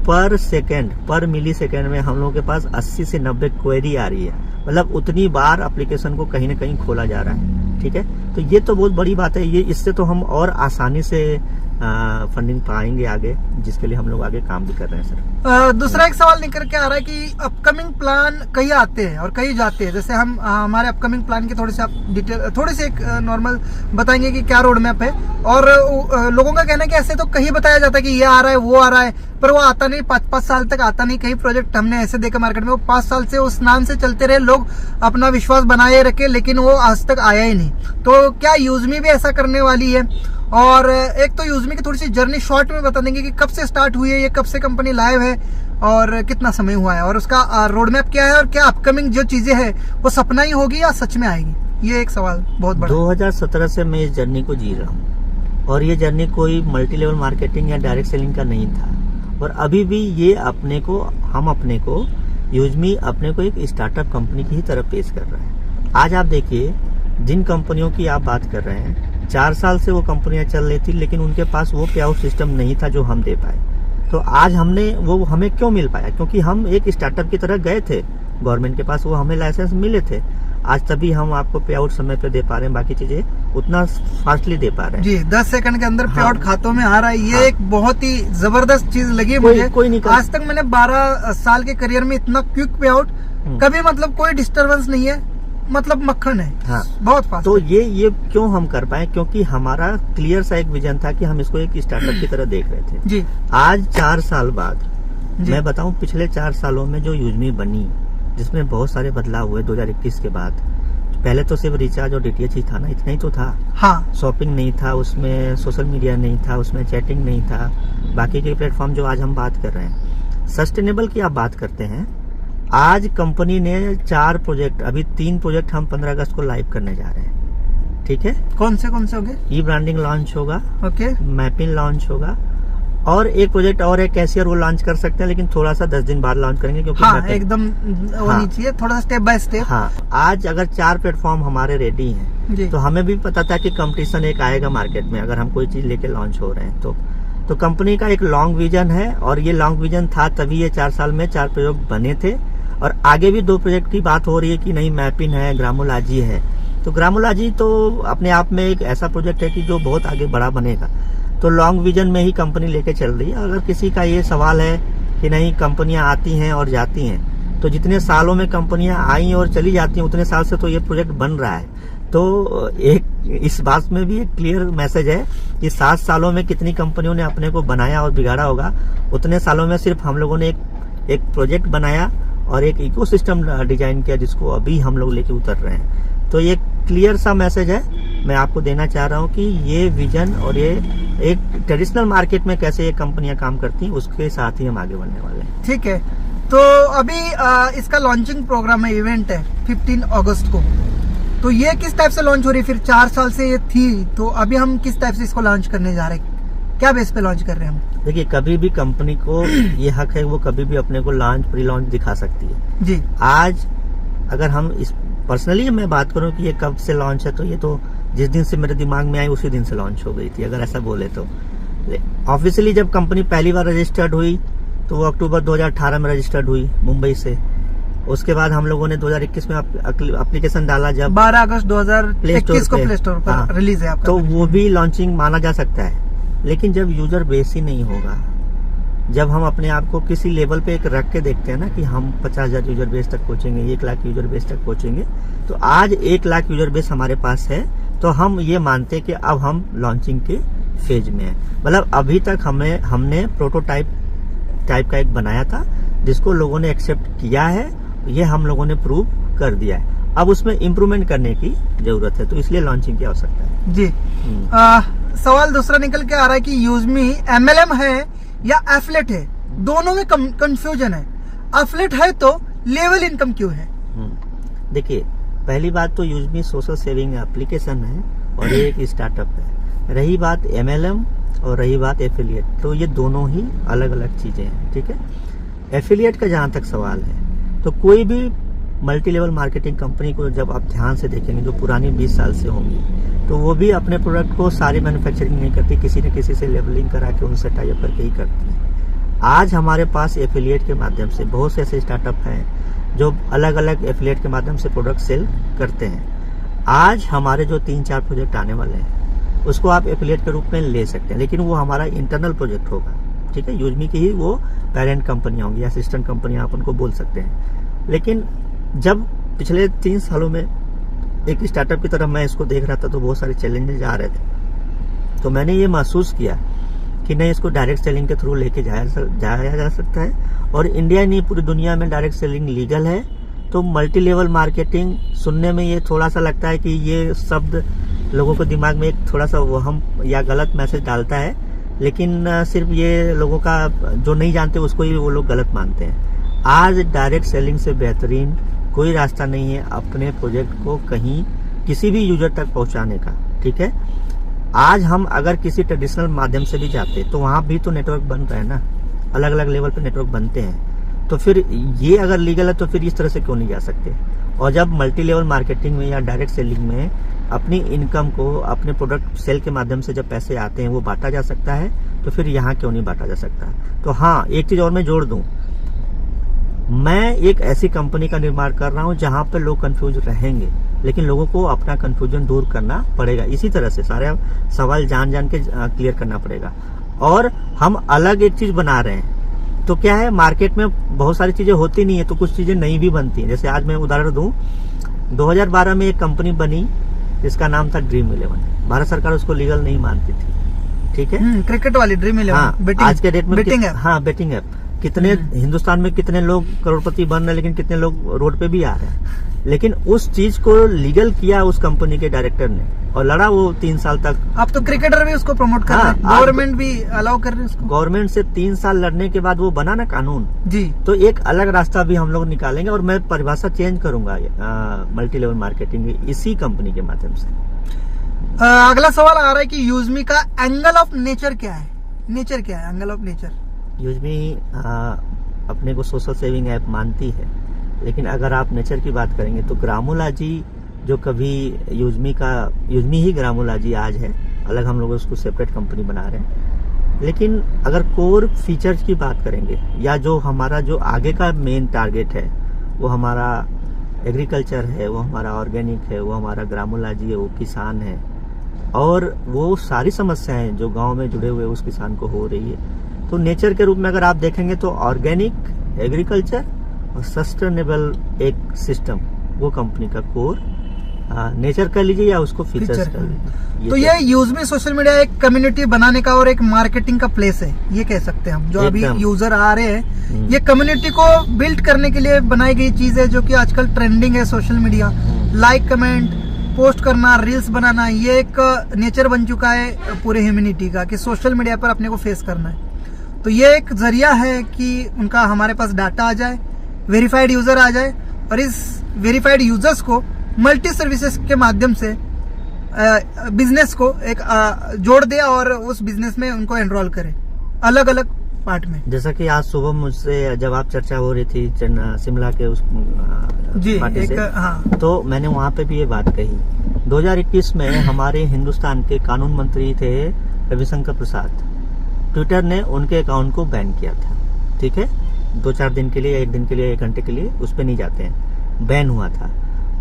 पर मिली सेकेंड में हम लोगों के पास 80 से 90 क्वेरी आ रही है। मतलब उतनी बार एप्लीकेशन को कहीं ना कहीं खोला जा रहा है। ठीक है, तो ये तो बहुत बड़ी बात है। ये इससे तो हम और आसानी से फंडिंग पाएंगे आगे, जिसके लिए हम लोग आगे काम भी कर रहे हैं सर। दूसरा एक सवाल निकल के आ रहा है कि अपकमिंग प्लान कई आते हैं और कई जाते हैं। जैसे हम हमारे अपकमिंग प्लान की थोड़ी सी आप डिटेल, थोड़ी सी एक नॉर्मल बताएंगे कि क्या रोड मैप है। और लोगों का कहना है कि ऐसे तो कहीं बताया जाता है कि ये आ रहा है वो आ रहा है, पर वो आता नहीं, 5-5 साल तक आता नहीं। कई प्रोजेक्ट हमने ऐसे देखे मार्केट में, वो 5 साल से उस नाम से चलते रहे, लोग अपना विश्वास बनाए रखे, लेकिन वो आज तक आया ही नहीं। तो क्या यूजमी भी ऐसा करने वाली है? और एक तो यूजमी की थोड़ी सी जर्नी शॉर्ट में बता देंगे कि कब से स्टार्ट हुई है, ये कब से कंपनी लाइव है और कितना समय हुआ है, और उसका रोड मैप क्या है, और क्या अपकमिंग जो चीजें हैं वो सपना ही होगी या सच में आएगी? ये एक सवाल बहुत बड़ा। 2017 से मैं इस जर्नी को जी रहा हूँ, और ये जर्नी कोई मल्टी लेवल मार्केटिंग या डायरेक्ट सेलिंग का नहीं था। और अभी भी ये हम अपने को यूजमी अपने को एक स्टार्टअप कंपनी की ही तरह पेश कर रहा है। आज आप देखिए, जिन कंपनियों की आप बात कर रहे हैं, 4 साल से वो कंपनियां चल रही थी, लेकिन उनके पास वो पे आउट सिस्टम नहीं था जो हम दे पाए। तो आज हमें क्यों मिल पाया? क्योंकि हम एक स्टार्टअप की तरह गए थे गवर्नमेंट के पास, वो हमें लाइसेंस मिले थे। आज तभी हम आपको पे आउट समय पे दे पा रहे हैं, बाकी चीजें उतना फास्टली दे पा रहे हैं। जी, 10 सेकंड के अंदर पे आउट खातों में आ रहा है। ये हाँ। एक बहुत ही जबरदस्त चीज लगी मुझे। कोई नहीं आज तक मैंने 12 साल के करियर में इतना क्विक पे आउट कभी, मतलब कोई डिस्टर्बेंस नहीं है, मतलब मक्खन है। हाँ। बहुत फास्ट। तो ये क्यों हम कर पाए? क्योंकि हमारा क्लियर सा एक विजन था कि हम इसको एक स्टार्टअप की तरह देख रहे थे। जी। आज 4 साल बाद मैं बताऊं, पिछले 4 सालों में जो यूजमी बनी, जिसमें बहुत सारे बदलाव हुए 2021 के बाद। पहले तो सिर्फ रिचार्ज और डीटीएच ही था ना, इतना ही तो था। हाँ। शॉपिंग नहीं था उसमें, सोशल मीडिया नहीं था उसमें, चैटिंग नहीं था, बाकी के प्लेटफॉर्म जो आज हम बात कर रहे हैं। सस्टेनेबल की आप बात करते हैं, आज कंपनी ने 4 प्रोजेक्ट, अभी 3 प्रोजेक्ट हम 15 अगस्त को लाइव करने जा रहे हैं। ठीक है, कौन से होंगे? ई ब्रांडिंग लॉन्च होगा, ओके, मैपिंग लॉन्च होगा, और एक प्रोजेक्ट और है कैशियर, वो लॉन्च कर सकते हैं, लेकिन थोड़ा सा 10 दिन बाद लॉन्च करेंगे, क्योंकि हाँ, एकदम होनी चाहिए, थोड़ा सा स्टेप बाय स्टेप। हाँ, आज अगर 4 प्लेटफॉर्म हमारे रेडी हैं, तो हमें भी पता था कि कंपटीशन एक आएगा मार्केट में, अगर हम कोई चीज लेके लॉन्च हो रहे हैं तो कंपनी का एक लॉन्ग विजन है, और ये लॉन्ग विजन था तभी ये 4 साल में 4 प्रोजेक्ट बने थे। और आगे भी 2 प्रोजेक्ट की बात हो रही है कि नहीं, मैपिन है, ग्रामोलॉजी है। तो ग्रामोलॉजी तो अपने आप में एक ऐसा प्रोजेक्ट है कि जो बहुत आगे बड़ा बनेगा। तो लॉन्ग विजन में ही कंपनी लेके चल रही है। अगर किसी का ये सवाल है कि नहीं कंपनियां आती हैं और जाती हैं, तो जितने सालों में कंपनियां आई और चली जाती हैं, उतने साल से तो ये प्रोजेक्ट बन रहा है। तो एक इस बात में भी एक क्लियर मैसेज है कि 7 सालों में कितनी कंपनियों ने अपने को बनाया और बिगाड़ा होगा, उतने सालों में सिर्फ हम लोगों ने एक प्रोजेक्ट बनाया और एक इकोसिस्टम डिजाइन किया, जिसको अभी हम लोग लेके उतर रहे हैं। तो ये क्लियर सा मैसेज है, मैं आपको देना चाह रहा हूँ कि ये विजन और ये एक ट्रेडिशनल मार्केट में कैसे ये कंपनियां काम करती हैं, उसके साथ ही हम आगे बढ़ने वाले हैं। ठीक है, तो अभी इसका लॉन्चिंग प्रोग्राम है, इवेंट है 15 अगस्त को। तो ये किस टाइप से लॉन्च हो रही है? फिर 4 साल से ये थी, तो अभी हम किस टाइप से इसको लॉन्च करने जा रहे हैं? क्या बेस पे लॉन्च कर रहे हैं हम? देखिए, कभी भी कंपनी को ये हक है, वो कभी भी अपने को लॉन्च प्री लॉन्च दिखा सकती है। जी। आज अगर हम इस पर्सनली मैं बात करूं कि ये कब से लॉन्च है, तो ये तो जिस दिन से मेरे दिमाग में आई उसी दिन से लॉन्च हो गई थी, अगर ऐसा बोले तो। ऑफिशियली जब कंपनी पहली बार रजिस्टर्ड हुई तो वो अक्टूबर 2018 में रजिस्टर्ड हुई मुंबई से। उसके बाद हम लोगों ने 2021 में एप्लीकेशन डाला, जब 12 अगस्त 2021 को प्ले स्टोर पर रिलीज है आपका, तो वो भी लॉन्चिंग माना जा सकता है। लेकिन जब यूजर बेस ही नहीं होगा, जब हम अपने आप को किसी लेवल पे एक रख के देखते हैं ना कि हम 50,000 यूजर बेस तक पहुंचेंगे, 1 लाख यूजर बेस तक पहुंचेंगे, तो आज 1 लाख यूजर बेस हमारे पास है, तो हम ये मानते हैं कि अब हम लॉन्चिंग के फेज में है। मतलब अभी तक हमने प्रोटोटाइप का एक बनाया था, जिसको लोगों ने एक्सेप्ट किया है, ये हम लोगों ने प्रूव कर दिया है। अब उसमें इम्प्रूवमेंट करने की जरूरत है, तो इसलिए लॉन्चिंग की आवश्यकता है। जी। सवाल दूसरा निकल के आ रहा है कि यूजमी MLM है या एफलेट है? दोनों में कंफ्यूजन है। एफलेट है तो लेवल इनकम क्यों है? देखिए, पहली बात तो यूजमी सोशल सेविंग एप्लीकेशन है और ये एक स्टार्टअप है। रही बात MLM और रही बात एफिलिएट, तो ये दोनों ही अलग अलग चीजें हैं। ठीक है, एफिलिएट का जहां तक सवाल है, तो कोई भी मल्टी लेवल मार्केटिंग कंपनी को जब आप ध्यान से देखेंगे, जो पुरानी 20 साल से होंगी, तो वो भी अपने प्रोडक्ट को सारी मैन्युफैक्चरिंग नहीं करती, किसी न किसी से लेवलिंग करा के उनसे टाई अप करके ही करती है। आज हमारे पास एफिलिएट के माध्यम से बहुत से ऐसे स्टार्टअप हैं जो अलग अलग एफिलिएट के माध्यम से प्रोडक्ट सेल करते हैं। आज हमारे जो 3-4 प्रोजेक्ट आने वाले हैं उसको आप एफिलिएट के रूप में ले सकते हैं, लेकिन वो हमारा इंटरनल प्रोजेक्ट होगा। ठीक है, यूजमी की ही वो पेरेंट कंपनियां होंगी, असिस्टेंट कंपनियां आप उनको बोल सकते हैं। लेकिन जब पिछले 3 सालों में एक स्टार्टअप की तरफ मैं इसको देख रहा था तो बहुत सारे चैलेंजेस आ रहे थे, तो मैंने ये महसूस किया कि नहीं, इसको डायरेक्ट सेलिंग के थ्रू लेके जाया जा सकता है। और इंडिया नहीं, पूरी दुनिया में डायरेक्ट सेलिंग लीगल है। तो मल्टी लेवल मार्केटिंग सुनने में ये थोड़ा सा लगता है कि ये शब्द लोगों को दिमाग में एक थोड़ा सा वहम या गलत मैसेज डालता है, लेकिन सिर्फ ये लोगों का जो नहीं जानते उसको ही वो लोग गलत मानते हैं। आज डायरेक्ट सेलिंग से बेहतरीन कोई रास्ता नहीं है अपने प्रोजेक्ट को कहीं किसी भी यूजर तक पहुंचाने का। ठीक है, आज हम अगर किसी ट्रेडिशनल माध्यम से भी जाते तो वहां भी तो नेटवर्क बन रहा है ना, अलग अलग लेवल पे नेटवर्क बनते हैं। तो फिर ये अगर लीगल है तो फिर इस तरह से क्यों नहीं जा सकते? और जब मल्टी लेवल मार्केटिंग में या डायरेक्ट सेलिंग में अपनी इनकम को अपने प्रोडक्ट सेल के माध्यम से जब पैसे आते हैं वो बांटा जा सकता है, तो फिर यहाँ क्यों नहीं बांटा जा सकता? तो हाँ, एक चीज और मैं जोड़ दूं, मैं एक ऐसी कंपनी का निर्माण कर रहा हूं जहां पर लोग कंफ्यूज रहेंगे, लेकिन लोगों को अपना कंफ्यूजन दूर करना पड़ेगा। इसी तरह से सारे सवाल जान के क्लियर करना पड़ेगा। और हम अलग एक चीज बना रहे हैं, तो क्या है, मार्केट में बहुत सारी चीजें होती नहीं है तो कुछ चीजें नहीं भी बनती हैं। जैसे आज मैं उदाहरण दूं, 2012 में एक कंपनी बनी जिसका नाम था ड्रीम 11। भारत सरकार उसको लीगल नहीं मानती थी। ठीक है, क्रिकेट वाली ड्रीम 11। हाँ, आज के डेट में बेटिंग ऐप। हाँ, बेटिंग ऐप। कितने हिंदुस्तान में कितने लोग करोड़पति बन रहे हैं, लेकिन कितने लोग रोड पे भी आ रहे हैं। लेकिन उस चीज को लीगल किया उस कंपनी के डायरेक्टर ने और लड़ा वो 3 साल तक। अब तो क्रिकेटर भी उसको प्रमोट कर रहे हैं, गवर्नमेंट भी अलाउ कर रही है उसको। गवर्नमेंट से 3 साल लड़ने के बाद वो बना ना कानून जी। तो एक अलग रास्ता भी हम लोग निकालेंगे और मैं परिभाषा चेंज करूंगा मल्टी लेवल मार्केटिंग इसी कंपनी के माध्यम से। अगला सवाल आ रहा है कि यूजमी का एंगल ऑफ नेचर क्या है? नेचर क्या है, एंगल ऑफ नेचर? यूजमी अपने को सोशल सेविंग ऐप मानती है, लेकिन अगर आप नेचर की बात करेंगे तो ग्रामोलॉजी जो कभी यूजमी ही ग्रामोलॉजी आज है, अलग हम लोग उसको सेपरेट कंपनी बना रहे हैं। लेकिन अगर कोर फीचर्स की बात करेंगे या जो हमारा जो आगे का मेन टारगेट है वो हमारा एग्रीकल्चर है, वो हमारा ऑर्गेनिक है, वो हमारा ग्रामोलॉजी है, वो किसान है, और वो सारी समस्याएं जो गांव में जुड़े हुए उस किसान को हो रही है। तो नेचर के रूप में अगर आप देखेंगे तो ऑर्गेनिक, एग्रीकल्चर और सस्टेनेबल एक सिस्टम, वो कंपनी का कोर नेचर कर लीजिए या उसको फीचर्स कर लीजिए। तो ये यूजमी सोशल मीडिया एक कम्युनिटी बनाने का और एक मार्केटिंग का प्लेस है, ये कह सकते हैं हम। जो अभी यूजर आ रहे हैं, ये कम्युनिटी को बिल्ड करने के लिए बनाई गई चीज है, जो कि आजकल ट्रेंडिंग है social media. Like, comment, post करना, रील्स बनाना, ये एक नेचर बन चुका है पूरे ह्यूमैनिटी का कि सोशल मीडिया पर अपने को फेस करना है। तो ये एक जरिया है कि उनका हमारे पास डाटा आ जाए, वेरीफाइड यूजर आ जाए, और इस वेरीफाइड यूजर्स को मल्टी सर्विसेज के माध्यम से बिजनेस को एक जोड़ दे और उस बिजनेस में उनको एनरोल करे अलग अलग पार्ट में। जैसा कि आज सुबह मुझसे जब आप चर्चा हो रही थी शिमला के उस जी, पार्टी से, हाँ। तो मैंने वहाँ पे भी ये बात कही। 2021 में हमारे हिंदुस्तान के कानून मंत्री थे रविशंकर प्रसाद, ट्विटर ने उनके अकाउंट को बैन किया था। ठीक है, 2-4 दिन के लिए, 1 दिन के लिए, 1 घंटे के लिए उस पर नहीं जाते हैं, बैन हुआ था।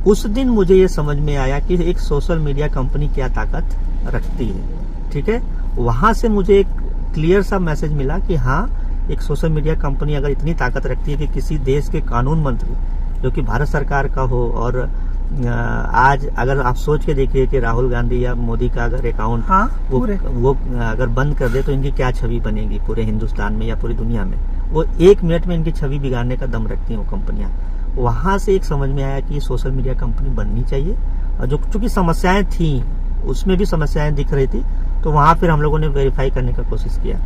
उस दिन मुझे ये समझ में आया कि एक सोशल मीडिया कंपनी क्या ताकत रखती है। ठीक है, वहां से मुझे एक क्लियर सा मैसेज मिला कि हाँ, एक सोशल मीडिया कंपनी अगर इतनी ताकत रखती है कि किसी देश के कानून मंत्री जो कि भारत सरकार का हो, और आज अगर आप सोच के देखिए कि राहुल गांधी या मोदी का अगर अकाउंट वो अगर बंद कर दे तो इनकी क्या छवि बनेगी पूरे हिंदुस्तान में या पूरी दुनिया में। वो 1 मिनट में इनकी छवि बिगाड़ने का दम रखती हैं वो कंपनियां। वहां से एक समझ में आया कि सोशल मीडिया कंपनी बननी चाहिए, और जो चूंकि समस्याएं थी उसमें भी समस्याएं दिख रही थी, तो वहां फिर हम लोगों ने वेरीफाई करने का कोशिश किया।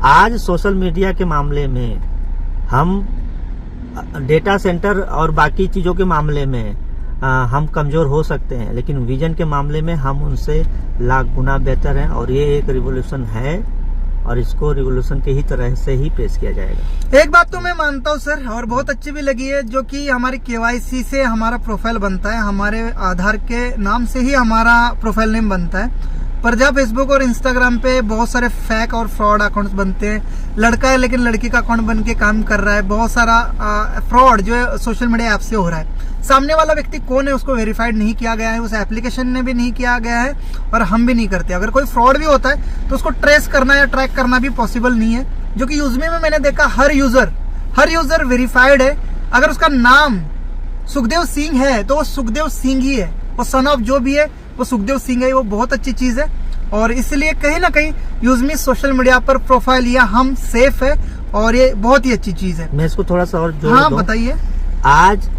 आज सोशल मीडिया के मामले में हम डेटा सेंटर और बाकी चीजों के मामले में हम कमजोर हो सकते हैं, लेकिन विजन के मामले में हम उनसे लाख गुना बेहतर हैं, और ये एक रिवोल्यूशन है और इसको रिवोल्यूशन के ही तरह से ही पेश किया जाएगा। एक बात तो मैं मानता हूँ सर, और बहुत अच्छी भी लगी है, जो कि हमारी KYC से हमारा प्रोफाइल बनता है, हमारे आधार के नाम से ही हमारा प्रोफाइल नेम बनता है। पर जब फेसबुक और इंस्टाग्राम पे बहुत सारे फेक और फ्रॉड अकाउंट्स बनते हैं, लड़का है लेकिन लड़की का अकाउंट बन के काम कर रहा है, बहुत सारा फ्रॉड जो है सोशल मीडिया ऐप से हो रहा है। सामने वाला व्यक्ति कौन है उसको वेरीफाइड नहीं किया गया है, उस एप्लीकेशन ने भी नहीं किया गया है और हम भी नहीं करते। अगर कोई फ्रॉड भी होता है तो उसको ट्रेस करना या ट्रैक करना भी पॉसिबल नहीं है, जो कि यूजमी में मैंने देखा हर यूजर वेरीफाइड है। अगर उसका नाम सुखदेव सिंह है तो वो सुखदेव सिंह ही है, वो सन ऑफ जो भी है वो सुखदेव सिंह है। वो बहुत अच्छी चीज है और इसलिए कहीं ना कहीं यूजमी सोशल मीडिया पर प्रोफाइल या हम सेफ है और ये बहुत ही अच्छी चीज है। मैं इसको थोड़ा सा और जोड़ हाँ दूं। बताइए। आज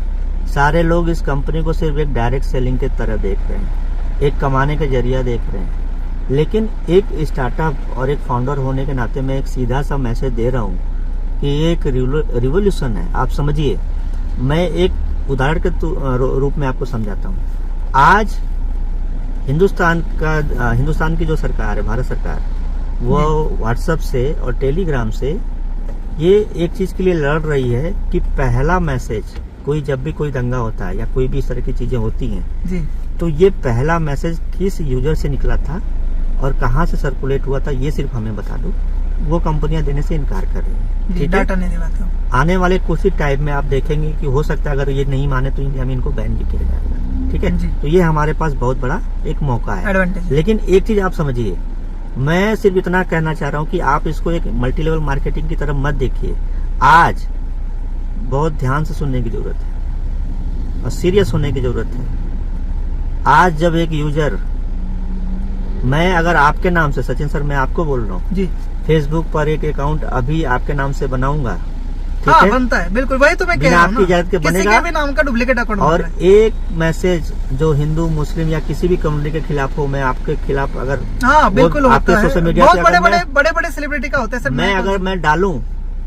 सारे लोग इस कंपनी को सिर्फ एक डायरेक्ट सेलिंग की तरह देख रहे हैं, एक कमाने का जरिया देख रहे हैं, लेकिन एक स्टार्टअप और एक फाउंडर होने के नाते मैं एक सीधा सा मैसेज दे रहा हूँ कि ये एक रिवोल्यूशन है। आप समझिए, मैं एक उदाहरण के रूप में आपको समझाता हूँ। आज हिंदुस्तान की जो सरकार है, भारत सरकार, वो व्हाट्सएप से और टेलीग्राम से ये एक चीज के लिए लड़ रही है कि पहला मैसेज कोई जब भी कोई दंगा होता है या कोई भी इस तरह की चीजें होती हैं जी, तो ये पहला मैसेज किस यूजर से निकला था और कहाँ से सर्कुलेट हुआ था, ये सिर्फ हमें बता दो। वो कंपनियां देने से इनकार कर रही हैं। ठीक डाटा है, नहीं दिलाते हो। आने वाले कुछ ही टाइम में आप देखेंगे कि हो सकता है अगर ये नहीं माने तो इंडिया में इनको बैन भी किया जाएगा। ठीक है जी। तो ये हमारे पास बहुत बड़ा एक मौका है, एडवांटेज। लेकिन एक चीज आप समझिए, मैं सिर्फ इतना कहना चाह रहा हूँ कि आप इसको एक मल्टी लेवल मार्केटिंग की तरफ मत देखिए। आज बहुत ध्यान से सुनने की जरूरत है और सीरियस होने की जरूरत है। आज जब एक यूजर, मैं अगर आपके नाम से, सचिन सर मैं आपको बोल रहा हूँ, जी फेसबुक पर एक अकाउंट अभी आपके नाम से बनाऊंगा, ठीक हाँ है, बनता है, बिल्कुल वही तो मैं कह बिना रहा हूँ आपकी इजाजत के किसी बनेगा। के भी नाम का डुप्लीकेट अकाउंट और एक मैसेज जो हिंदू मुस्लिम या किसी भी कम्युनिटी के खिलाफ हो, मैं आपके खिलाफ अगर हाँ बिल्कुल आपके होता है। सोशल मीडिया बहुत पे बड़े अगर बड़े सेलिब्रिटी का होता है सर। मैं अगर मैं डालूं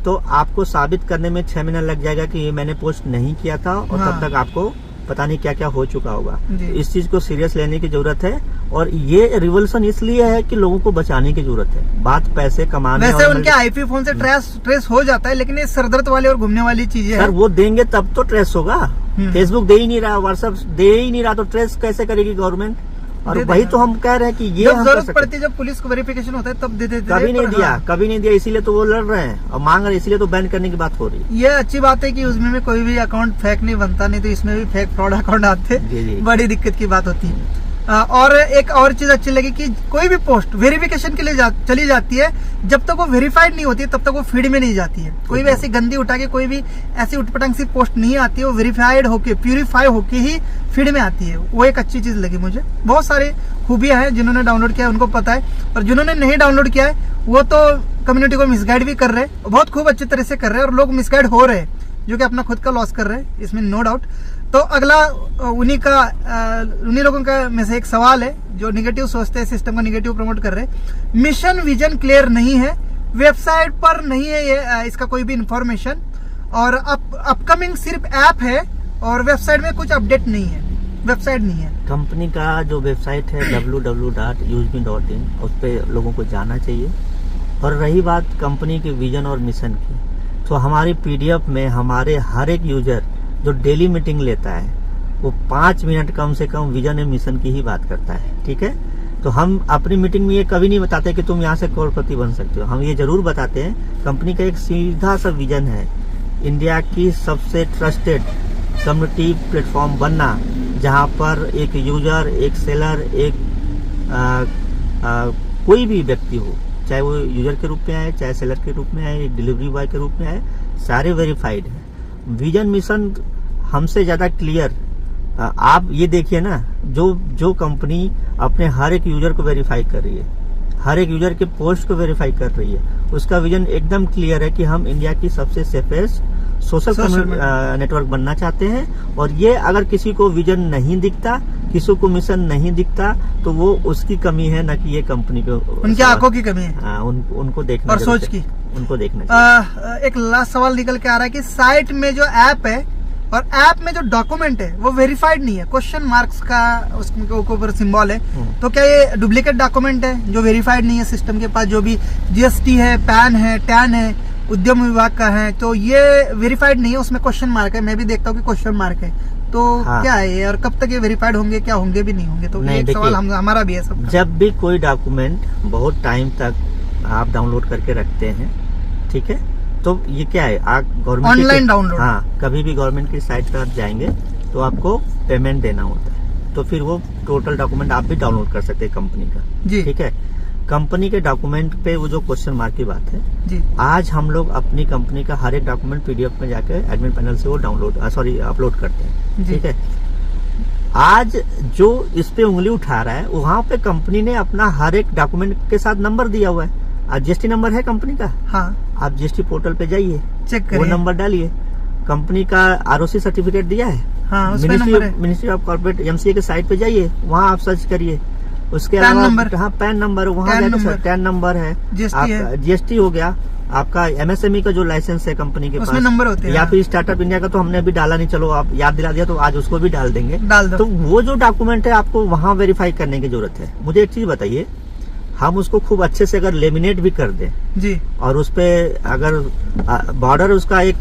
तो आपको साबित करने में 6 महीना लग जाएगा कि ये मैंने पोस्ट नहीं किया था और हाँ। तब तक आपको पता नहीं क्या क्या हो चुका होगा। जी। इस चीज को सीरियस लेने की जरूरत है और ये रिवोल्यूशन इसलिए है कि लोगों को बचाने की जरूरत है। बात पैसे कमाने वैसे और उनके आईपी फोन से ट्रेस हो जाता है, लेकिन ये सरदर्द वाली और घूमने वाली चीजें सर हैं। वो देंगे तब तो ट्रेस होगा। फेसबुक दे ही नहीं रहा, व्हाट्सएप दे ही नहीं रहा, तो ट्रेस कैसे करेगी गवर्नमेंट? और दे वही देगा। तो हम कह रहे हैं कि ये जब हम कर जरूरत सकते पड़ती है, जब पुलिस को वेरिफिकेशन होता है तब दे देते हैं, कभी नहीं पर दिया, हाँ, कभी नहीं दिया, इसीलिए तो वो लड़ रहे हैं और मांग रहे हैं, इसीलिए तो बैन करने की बात हो रही है। ये अच्छी बात है कि उसमें कोई भी अकाउंट फेक नहीं बनता, नहीं तो इसमें भी फेक फ्रॉड अकाउंट आते, जी, जी। बड़ी दिक्कत की बात होती है। और एक और चीज अच्छी लगी कि कोई भी पोस्ट वेरिफिकेशन के लिए चली जाती है, जब तक वो वेरीफाइड नहीं होती है तब तक वो फीड में नहीं जाती है। कोई भी ऐसी गंदी उठा के कोई भी ऐसी उटपटांग सी पोस्ट नहीं आती है, वो वेरीफाइड होके प्यूरिफाई होके ही फीड में आती है। वो एक अच्छी चीज लगी मुझे। बहुत सारे खूबियां हैं, जिन्होंने डाउनलोड किया है उनको पता है, और जिन्होंने नहीं डाउनलोड किया है वो तो कम्युनिटी को मिसगाइड भी कर रहे हैं, बहुत खूब अच्छी तरह से कर रहे हैं, और लोग मिसगाइड हो रहे हैं जो कि अपना खुद का लॉस कर रहे हैं, इसमें नो डाउट। तो अगला उन्हीं लोगों का में से एक सवाल है जो निगेटिव सोचते हैं, सिस्टम को निगेटिव प्रमोट कर रहे हैं। मिशन विजन क्लियर नहीं है, वेबसाइट पर नहीं है ये इसका कोई भी इंफॉर्मेशन, और अपकमिंग सिर्फ ऐप है और वेबसाइट में कुछ अपडेट नहीं है, वेबसाइट नहीं है। कंपनी का जो वेबसाइट है www.usme.in, उस पर लोगों को जाना चाहिए। और रही बात कंपनी के विजन और मिशन की, तो हमारी पीडीएफ में हमारे हर एक यूजर जो डेली मीटिंग लेता है वो 5 मिनट कम से कम विजन और मिशन की ही बात करता है। ठीक है, तो हम अपनी मीटिंग में ये कभी नहीं बताते कि तुम यहाँ से करोड़पति बन सकते हो। हम ये जरूर बताते हैं कंपनी का एक सीधा सा विजन है, इंडिया की सबसे ट्रस्टेड कम्युनिटी प्लेटफॉर्म बनना, जहाँ पर एक यूजर, एक सेलर, एक कोई भी व्यक्ति हो, चाहे वो यूजर के रूप में आए, चाहे सेलर के रूप में आए, एक डिलीवरी बॉय के रूप में आए, सारे वेरीफाइड है। विजन मिशन हमसे ज्यादा क्लियर। आप ये देखिए ना, जो कंपनी अपने हर एक यूजर को वेरीफाई कर रही है, हर एक यूजर के पोस्ट को वेरीफाई कर रही है, उसका विजन एकदम क्लियर है कि हम इंडिया की सबसे सेफेस्ट सोशल नेटवर्क बनना चाहते हैं। और ये अगर किसी को विजन नहीं दिखता, किसी को मिशन नहीं दिखता, तो वो उसकी कमी है, ना कि ये कंपनी को, उनकी आंखों की कमी है। उनको देखना और सोच की, उनको देखना चाहिए। एक लास्ट सवाल निकल के आ रहा है कि साइट में जो ऐप है और ऐप में जो डॉक्यूमेंट है वो वेरीफाइड नहीं है, क्वेश्चन मार्क्स का उसके ऊपर सिंबल है, तो क्या ये डुप्लीकेट डॉक्यूमेंट है जो वेरीफाइड नहीं है? सिस्टम के पास जो भी जीएसटी है, पैन है, टैन है, उद्यम विभाग का है, तो ये वेरीफाइड नहीं है, उसमें क्वेश्चन मार्क है। मैं भी देखता हूँ कि क्वेश्चन मार्क है, तो हाँ। क्या है ये और कब तक ये वेरीफाइड होंगे, क्या होंगे भी नहीं होंगे? तो नहीं, ये एक देखिए, सवाल हमारा भी है सबका। जब भी कोई डॉक्यूमेंट बहुत टाइम तक आप डाउनलोड करके रखते हैं, ठीक है, तो ये क्या है, आप गवर्नमेंट ऑनलाइन डाउनलोड, हाँ, कभी भी गवर्नमेंट की साइट पर आप जाएंगे तो आपको पेमेंट देना होता है, तो फिर वो टोटल डॉक्यूमेंट आप भी डाउनलोड कर सकते हैं कंपनी का, जी ठीक है। कंपनी के डॉक्यूमेंट पे वो जो क्वेश्चन मार्क की बात है, जी, आज हम लोग अपनी कंपनी का हर एक डॉक्यूमेंट पीडीएफ में जाके एडमिन पैनल से वो अपलोड करते हैं, जी। ठीक है। आज जो इस पे उंगली उठा रहा है, वहाँ पे कंपनी ने अपना हर एक डॉक्यूमेंट के साथ नंबर दिया हुआ है। आज जीएसटी नंबर है कंपनी का, हाँ, आप जीएसटी पोर्टल पे जाइए, चेक वो करिए, नंबर डालिए। कंपनी का आरओसी सर्टिफिकेट दिया है, हाँ, उस पे नंबर है। मिनिस्ट्री ऑफ कॉर्पोरेट एमसीए के साइट पे जाइए, वहाँ आप सर्च करिए। उसके पैन अलावा नंबर, हाँ, पैन नंबर, वहाँ पैन जाके नंबर, पैन नंबर है, जीएसटी है, जीएसटी हो गया, आपका एमएसएमई का जो लाइसेंस है कंपनी के उसमें पास, नंबर होते हैं, या हाँ। फिर स्टार्टअप इंडिया का तो हमने अभी डाला नहीं, चलो आप याद दिला दिया तो आज उसको भी डाल देंगे, डाल दो। तो वो जो डॉक्यूमेंट है आपको वहाँ वेरीफाई करने की जरूरत है। मुझे एक चीज बताइए, हम उसको खूब अच्छे से अगर लेमिनेट भी कर दें जी, और उस पे अगर बॉर्डर उसका एक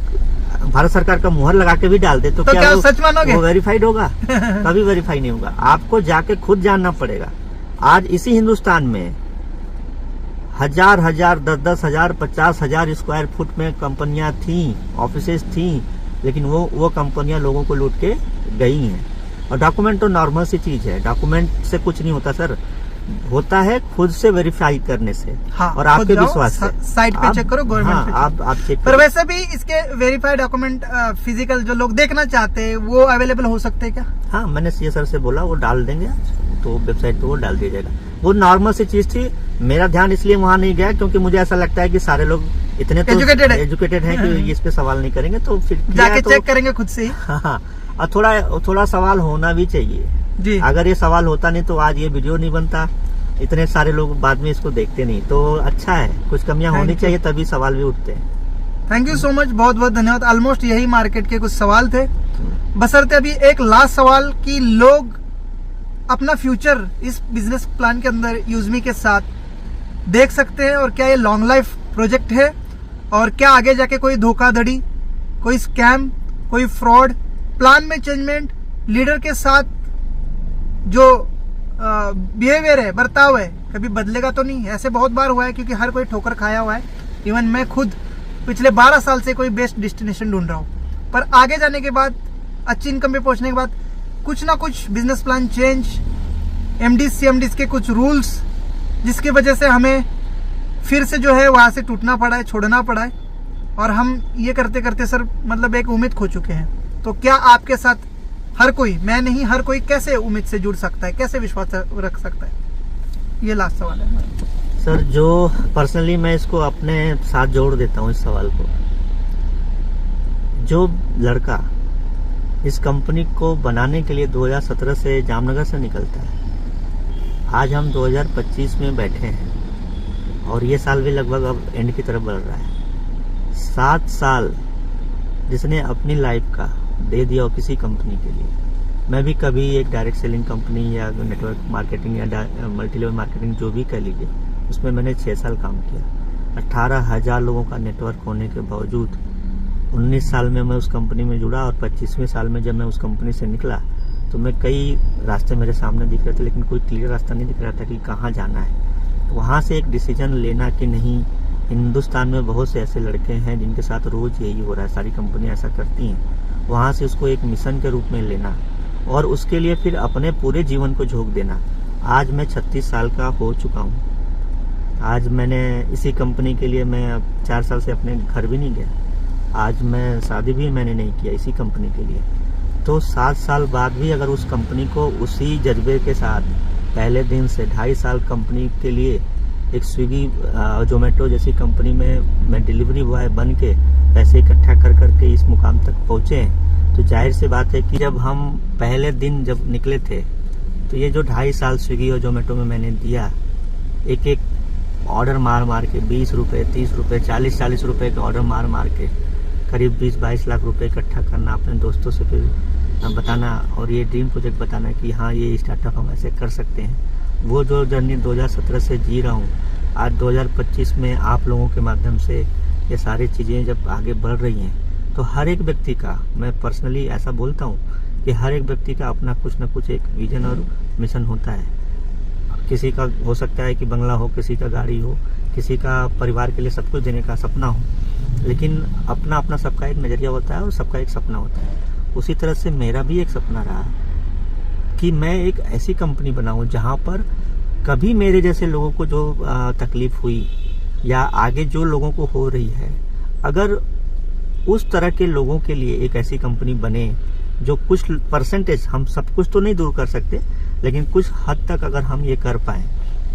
भारत सरकार का मुहर लगा के भी डाल दे, तो क्या वो सच मानोगे? वो वेरीफाइड होगा? कभी वेरीफाई नहीं होगा। आपको जाके खुद जानना पड़ेगा। आज इसी हिंदुस्तान में हजार 10,000 50,000 स्क्वायर फुट में कंपनियां थी, ऑफिसेज थी, लेकिन वो कंपनियां लोगों को लूट के गई हैं। और डॉक्यूमेंट तो नॉर्मल सी चीज है, डॉक्यूमेंट से कुछ नहीं होता सर, होता है खुद से वेरीफाई करने से, हाँ, और आपके खुद जाओ, विश्वास से। साइट पे आप- चेक करो, गवर्नमेंट हाँ, पे आप चेक पर करो। वैसे भी इसके वेरीफाइड डॉक्यूमेंट फिजिकल जो लोग देखना चाहते हैं वो अवेलेबल हो सकते हैं क्या? हाँ, मैंने सीए सर से बोला, वो डाल देंगे आज, तो वेबसाइट पे वो डाल दिया जाएगा। वो नॉर्मल सी चीज थी, मेरा ध्यान इसलिए वहाँ नहीं गया क्योंकि मुझे ऐसा लगता है कि सारे लोग इतने तो एजुकेटेड हैं कि इस पे सवाल नहीं करेंगे, तो फिर जाके तो, चेक करेंगे खुद से ही। हाँ, और थोड़ा सवाल होना भी चाहिए जी, अगर ये सवाल होता नहीं तो आज ये वीडियो नहीं बनता, इतने सारे लोग बाद में इसको देखते नहीं, तो अच्छा है, कुछ कमियां Thank होनी you. चाहिए तभी सवाल भी उठते हैं। थैंक यू सो मच, बहुत बहुत धन्यवाद। ऑलमोस्ट यही मार्केट के कुछ सवाल थे, बशर्ते अभी एक लास्ट सवाल कि लोग अपना फ्यूचर इस बिजनेस प्लान के अंदर यूजमी के साथ देख सकते हैं, और क्या ये लॉन्ग लाइफ प्रोजेक्ट है, और क्या आगे जाके कोई धोखाधड़ी, कोई स्कैम, कोई फ्रॉड, प्लान में चेंजमेंट, लीडर के साथ जो बिहेवियर है, बर्ताव है, कभी बदलेगा तो नहीं? ऐसे बहुत बार हुआ है, क्योंकि हर कोई ठोकर खाया हुआ है। इवन मैं खुद पिछले 12 साल से कोई बेस्ट डेस्टिनेशन ढूंढ रहा हूँ, पर आगे जाने के बाद, अच्छी इनकम पे पहुंचने के बाद कुछ ना कुछ बिजनेस प्लान चेंज, एमडी सीएमडीज के कुछ रूल्स, जिसकी वजह से हमें फिर से जो है वहां से टूटना पड़ा है, छोड़ना पड़ा है, और हम ये करते करते सर मतलब एक उम्मीद खो चुके हैं। तो क्या आपके साथ हर कोई, मैं नहीं, हर कोई कैसे उम्मीद से जुड़ सकता है, कैसे विश्वास रख सकता है? ये लास्ट सवाल है हमारा। सर, जो पर्सनली मैं इसको अपने साथ जोड़ देता हूँ इस सवाल को, जो लड़का इस कंपनी को बनाने के लिए 2017 से जामनगर से निकलता है, आज हम 2025 में बैठे हैं और ये साल भी लगभग अब एंड की तरफ बढ़ रहा है। 7 साल जिसने अपनी लाइफ का दे दिया हो किसी कंपनी के लिए। मैं भी कभी एक डायरेक्ट सेलिंग कंपनी या नेटवर्क मार्केटिंग या मल्टी लेवल मार्केटिंग जो भी कह लीजिए, उसमें मैंने 6 साल काम किया। 18,000 लोगों का नेटवर्क होने के बावजूद 19 साल में मैं उस कंपनी में जुड़ा, और 25वें साल में जब मैं उस कंपनी से निकला तो मैं कई रास्ते मेरे सामने दिख रहे थे, लेकिन कोई क्लियर रास्ता नहीं दिख रहा था कि कहाँ जाना है। तो वहाँ से एक डिसीजन लेना कि नहीं, हिंदुस्तान में बहुत से ऐसे लड़के हैं जिनके साथ रोज यही हो रहा है, सारी कंपनियां ऐसा करती हैं, वहाँ से उसको एक मिशन के रूप में लेना और उसके लिए फिर अपने पूरे जीवन को झोंक देना। आज मैं 36 साल का हो चुका हूँ। आज मैंने इसी कंपनी के लिए, मैं अब 4 साल से अपने घर भी नहीं गया। आज मैं शादी भी मैंने नहीं किया इसी कंपनी के लिए। तो 7 साल बाद भी अगर उस कंपनी को उसी जज्बे के साथ पहले दिन से 2.5 साल कंपनी के लिए एक स्विगी जोमेटो जैसी कंपनी में मैं डिलीवरी बॉय बन के पैसे इकट्ठा कर करके इस मुकाम तक पहुंचे हैं, तो जाहिर सी बात है कि जब हम पहले दिन जब निकले थे तो ये जो 2.5 साल स्विगी और जोमेटो में मैंने दिया, एक एक ऑर्डर मार मार के 20 रुपये 30 रुपये 40 रुपये के ऑर्डर मार मार के करीब 20-22 लाख रुपए इकट्ठा करना, अपने दोस्तों से फिर बताना और ये ड्रीम प्रोजेक्ट बताना कि हाँ ये स्टार्टअप हम ऐसे कर सकते हैं। वो जो जर्नी 2017 से जी रहा हूँ, आज 2025 में आप लोगों के माध्यम से ये सारी चीज़ें जब आगे बढ़ रही हैं, तो हर एक व्यक्ति का मैं पर्सनली ऐसा बोलता हूँ कि हर एक व्यक्ति का अपना कुछ न कुछ एक विजन और मिशन होता है। किसी का हो सकता है कि बंगला हो, किसी का गाड़ी हो, किसी का परिवार के लिए सब कुछ देने का सपना हो, लेकिन अपना अपना सबका एक नज़रिया होता है और सबका एक सपना होता है। उसी तरह से मेरा भी एक सपना रहा कि मैं एक ऐसी कंपनी बनाऊं जहां पर कभी मेरे जैसे लोगों को जो तकलीफ हुई या आगे जो लोगों को हो रही है, अगर उस तरह के लोगों के लिए एक ऐसी कंपनी बने जो कुछ परसेंटेज, हम सब कुछ तो नहीं दूर कर सकते, लेकिन कुछ हद तक अगर हम ये कर पाए।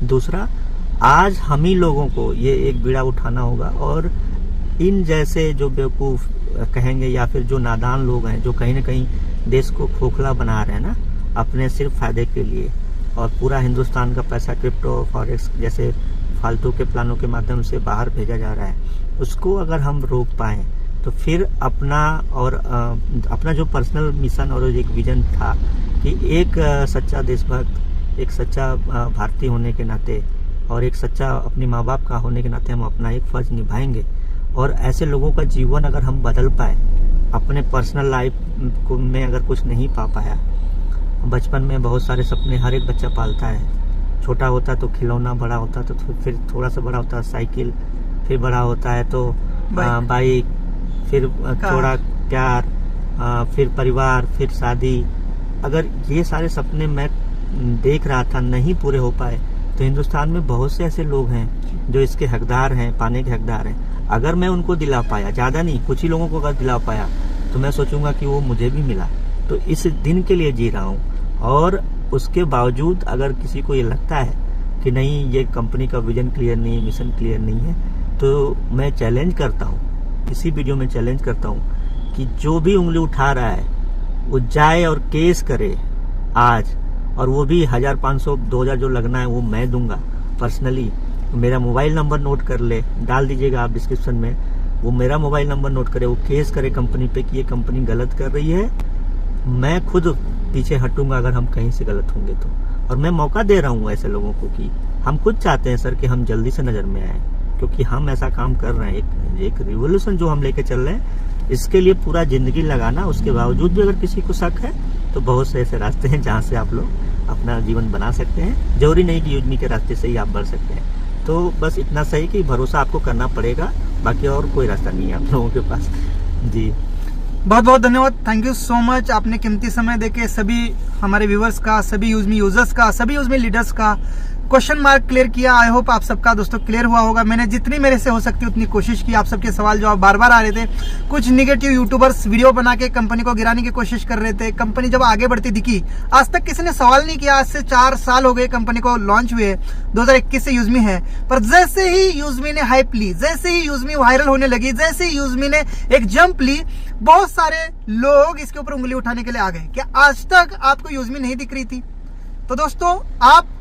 दूसरा, आज हम ही लोगों को ये एक बीड़ा उठाना होगा और इन जैसे जो बेवकूफ़ कहेंगे या फिर जो नादान लोग हैं, जो कहीं ना कहीं देश को खोखला बना रहे हैं ना अपने सिर्फ फायदे के लिए, और पूरा हिंदुस्तान का पैसा क्रिप्टो फॉरेक्स जैसे फालतू के प्लानों के माध्यम से बाहर भेजा जा रहा है, उसको अगर हम रोक पाएँ तो फिर अपना जो पर्सनल मिशन और एक विजन था कि एक सच्चा देशभक्त, एक सच्चा भारतीय होने के नाते और एक सच्चा अपने माँ बाप का होने के नाते हम अपना एक फर्ज निभाएंगे। और ऐसे लोगों का जीवन अगर हम बदल पाए, अपने पर्सनल लाइफ को में अगर कुछ नहीं पा पाया, बचपन में बहुत सारे सपने हर एक बच्चा पालता है। छोटा होता है तो खिलौना, बड़ा होता है तो फिर थोड़ा सा बड़ा होता है साइकिल, फिर बड़ा होता है तो बाइक, फिर थोड़ा प्यार, फिर परिवार, फिर शादी। अगर ये सारे सपने मैं देख रहा था नहीं पूरे हो पाए, तो हिंदुस्तान में बहुत से ऐसे लोग हैं जो इसके हकदार हैं, पाने के हकदार हैं। अगर मैं उनको दिला पाया, ज़्यादा नहीं, कुछ ही लोगों को अगर दिला पाया, तो मैं सोचूंगा कि वो मुझे भी मिला। तो इस दिन के लिए जी रहा हूँ। और उसके बावजूद अगर किसी को ये लगता है कि नहीं, ये कंपनी का विजन क्लियर नहीं है, मिशन क्लियर नहीं है, तो मैं चैलेंज करता हूँ, इसी वीडियो में चैलेंज करता हूँ कि जो भी उंगली उठा रहा है वो जाए और केस करे आज, और वो भी 1000, 500, 2000 जो लगना है वो मैं दूंगा पर्सनली। मेरा मोबाइल नंबर नोट कर ले, डाल दीजिएगा आप डिस्क्रिप्शन में, वो मेरा मोबाइल नंबर नोट करे, वो केस करे कंपनी पे कि ये कंपनी गलत कर रही है। मैं खुद पीछे हटूंगा अगर हम कहीं से गलत होंगे तो। और मैं मौका दे रहा हूँ ऐसे लोगों को कि हम खुद चाहते हैं सर कि हम जल्दी से नज़र में आए, क्योंकि हम ऐसा काम कर रहे हैं, एक रिवोल्यूशन जो हम लेके चल रहे हैं, इसके लिए पूरा जिंदगी लगाना। उसके बावजूद भी अगर किसी को शक है तो बहुत से ऐसे रास्ते हैं जहाँ से आप लोग अपना जीवन बना सकते हैं। जरूरी नहीं कि यूजमी के रास्ते से ही आप बढ़ सकते हैं। तो बस इतना सही कि भरोसा आपको करना पड़ेगा, बाकी और कोई रास्ता नहीं है आप लोगों के पास। जी, बहुत बहुत धन्यवाद, थैंक यू सो मच। आपने कीमती समय देके सभी हमारे व्यूवर्स का, सभी यूजमी यूजर्स का, सभी यूजमी लीडर्स का क्वेश्चन मार्क क्लियर किया। आई होप आप सबका दोस्तों क्लियर हुआ होगा। मैंने जितनी मेरे से हो सकती उतनी कोशिश की। आप सबके सवाल जवाब बार बार आ रहे थे। कुछ निगेटिव यूट्यूबर्स वीडियो बना के कंपनी को गिराने की कोशिश कर रहे थे। कंपनी जब आगे बढ़ती दिखी, आज तक किसी ने सवाल नहीं किया। आज से 4 साल हो गए कंपनी को लॉन्च हुए, 2021 से यूजमी है। पर जैसे ही यूजमी ने हाइप ली, जैसे ही यूजमी वायरल होने लगी, जैसे ही यूजमी ने एक जंप ली, बहुत सारे लोग इसके ऊपर उंगली उठाने के लिए आ गए। क्या आज तक आपको यूजमी नहीं दिख रही थी? तो दोस्तों, आप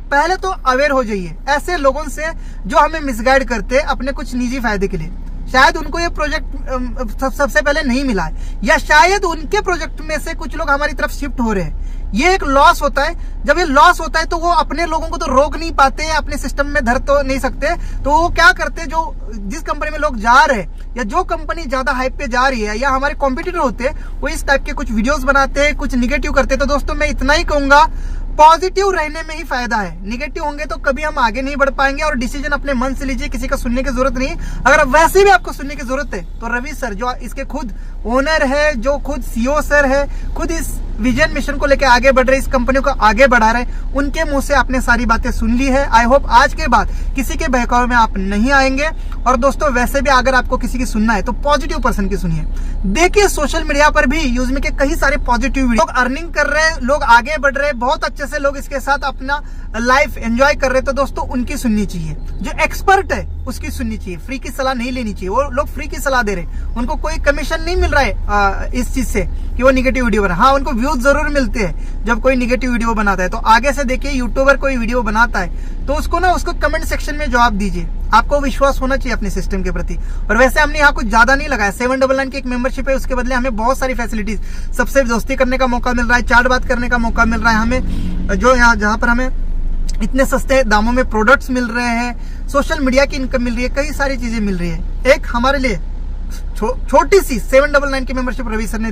पहले तो अवेयर हो जाइए ऐसे लोगों से जो हमें मिसगाइड करते हैं अपने कुछ निजी फायदे के लिए। शायद उनको ये प्रोजेक्ट सबसे पहले नहीं मिला है, या शायद उनके प्रोजेक्ट में से कुछ लोग हमारी तरफ शिफ्ट हो रहे हैं। ये एक लॉस होता है। जब ये लॉस होता है तो वो अपने लोगों को तो रोक नहीं पाते, अपने सिस्टम में धर तो नहीं सकते। तो वो क्या करते हैं, जो जिस कंपनी में लोग जा रहे हैं या जो कंपनी ज्यादा हाइप पे जा रही है या हमारे कॉम्पिटिटर होते हैं, वो इस टाइप के कुछ वीडियोस बनाते हैं, कुछ निगेटिव करते हैं। तो दोस्तों, मैं इतना ही कहूंगा, पॉजिटिव रहने में ही फायदा है। निगेटिव होंगे तो कभी हम आगे नहीं बढ़ पाएंगे। और डिसीजन अपने मन से लीजिए, किसी का सुनने की जरूरत नहीं। अगर वैसे भी आपको सुनने की जरूरत है तो रवि सर, जो इसके खुद ओनर है, जो खुद सीईओ सर है, खुद इस विजन मिशन को लेकर आगे बढ़ रहे, इस कंपनी को आगे बढ़ा रहे, उनके मुंह से आपने सारी बातें सुन ली है। आई होप आज के बाद किसी के बहकावे में आप नहीं आएंगे। और दोस्तों, वैसे भी अगर आपको किसी की सुनना है तो पॉजिटिव पर्सन की सुनिए। देखिए, सोशल मीडिया पर भी यूजमी के कई सारे पॉजिटिव लोग अर्निंग कर रहे हैं, लोग आगे बढ़ रहे हैं, बहुत अच्छे से लोग इसके साथ अपना लाइफ एंजॉय कर रहे हैं। तो दोस्तों, उनकी सुननी चाहिए। जो एक्सपर्ट है उसकी सुननी चाहिए, फ्री की सलाह नहीं लेनी चाहिए। वो लोग फ्री की सलाह दे रहे हैं, उनको कोई कमीशन नहीं मिल रहा है इस चीज से कि वो निगेटिव वीडियो बना। हाँ, उनको व्यूज जरूर मिलते हैं जब कोई निगेटिव वीडियो बनाता है। तो आगे से देखिए, यूट्यूबर कोई वीडियो बनाता है तो उसको कमेंट सेक्शन में जवाब दीजिए। आपको विश्वास होना चाहिए अपने सिस्टम के प्रति। और वैसे हमने यहाँ कुछ ज्यादा नहीं लगाया, 799 की एक मेंबरशिप है, उसके बदले हमें बहुत सारी फैसिलिटीज, सबसे दोस्ती करने का मौका मिल रहा है, चाट बात करने का मौका मिल रहा है हमें, जो यहाँ जहाँ पर हमें इतने सस्ते दामों में प्रोडक्ट्स मिल रहे हैं, सोशल मीडिया की इनकम मिल रही है, कई सारी चीजें मिल रही है। एक हमारे लिए छोटी सी 799 की मेंबरशिप रवि सर ने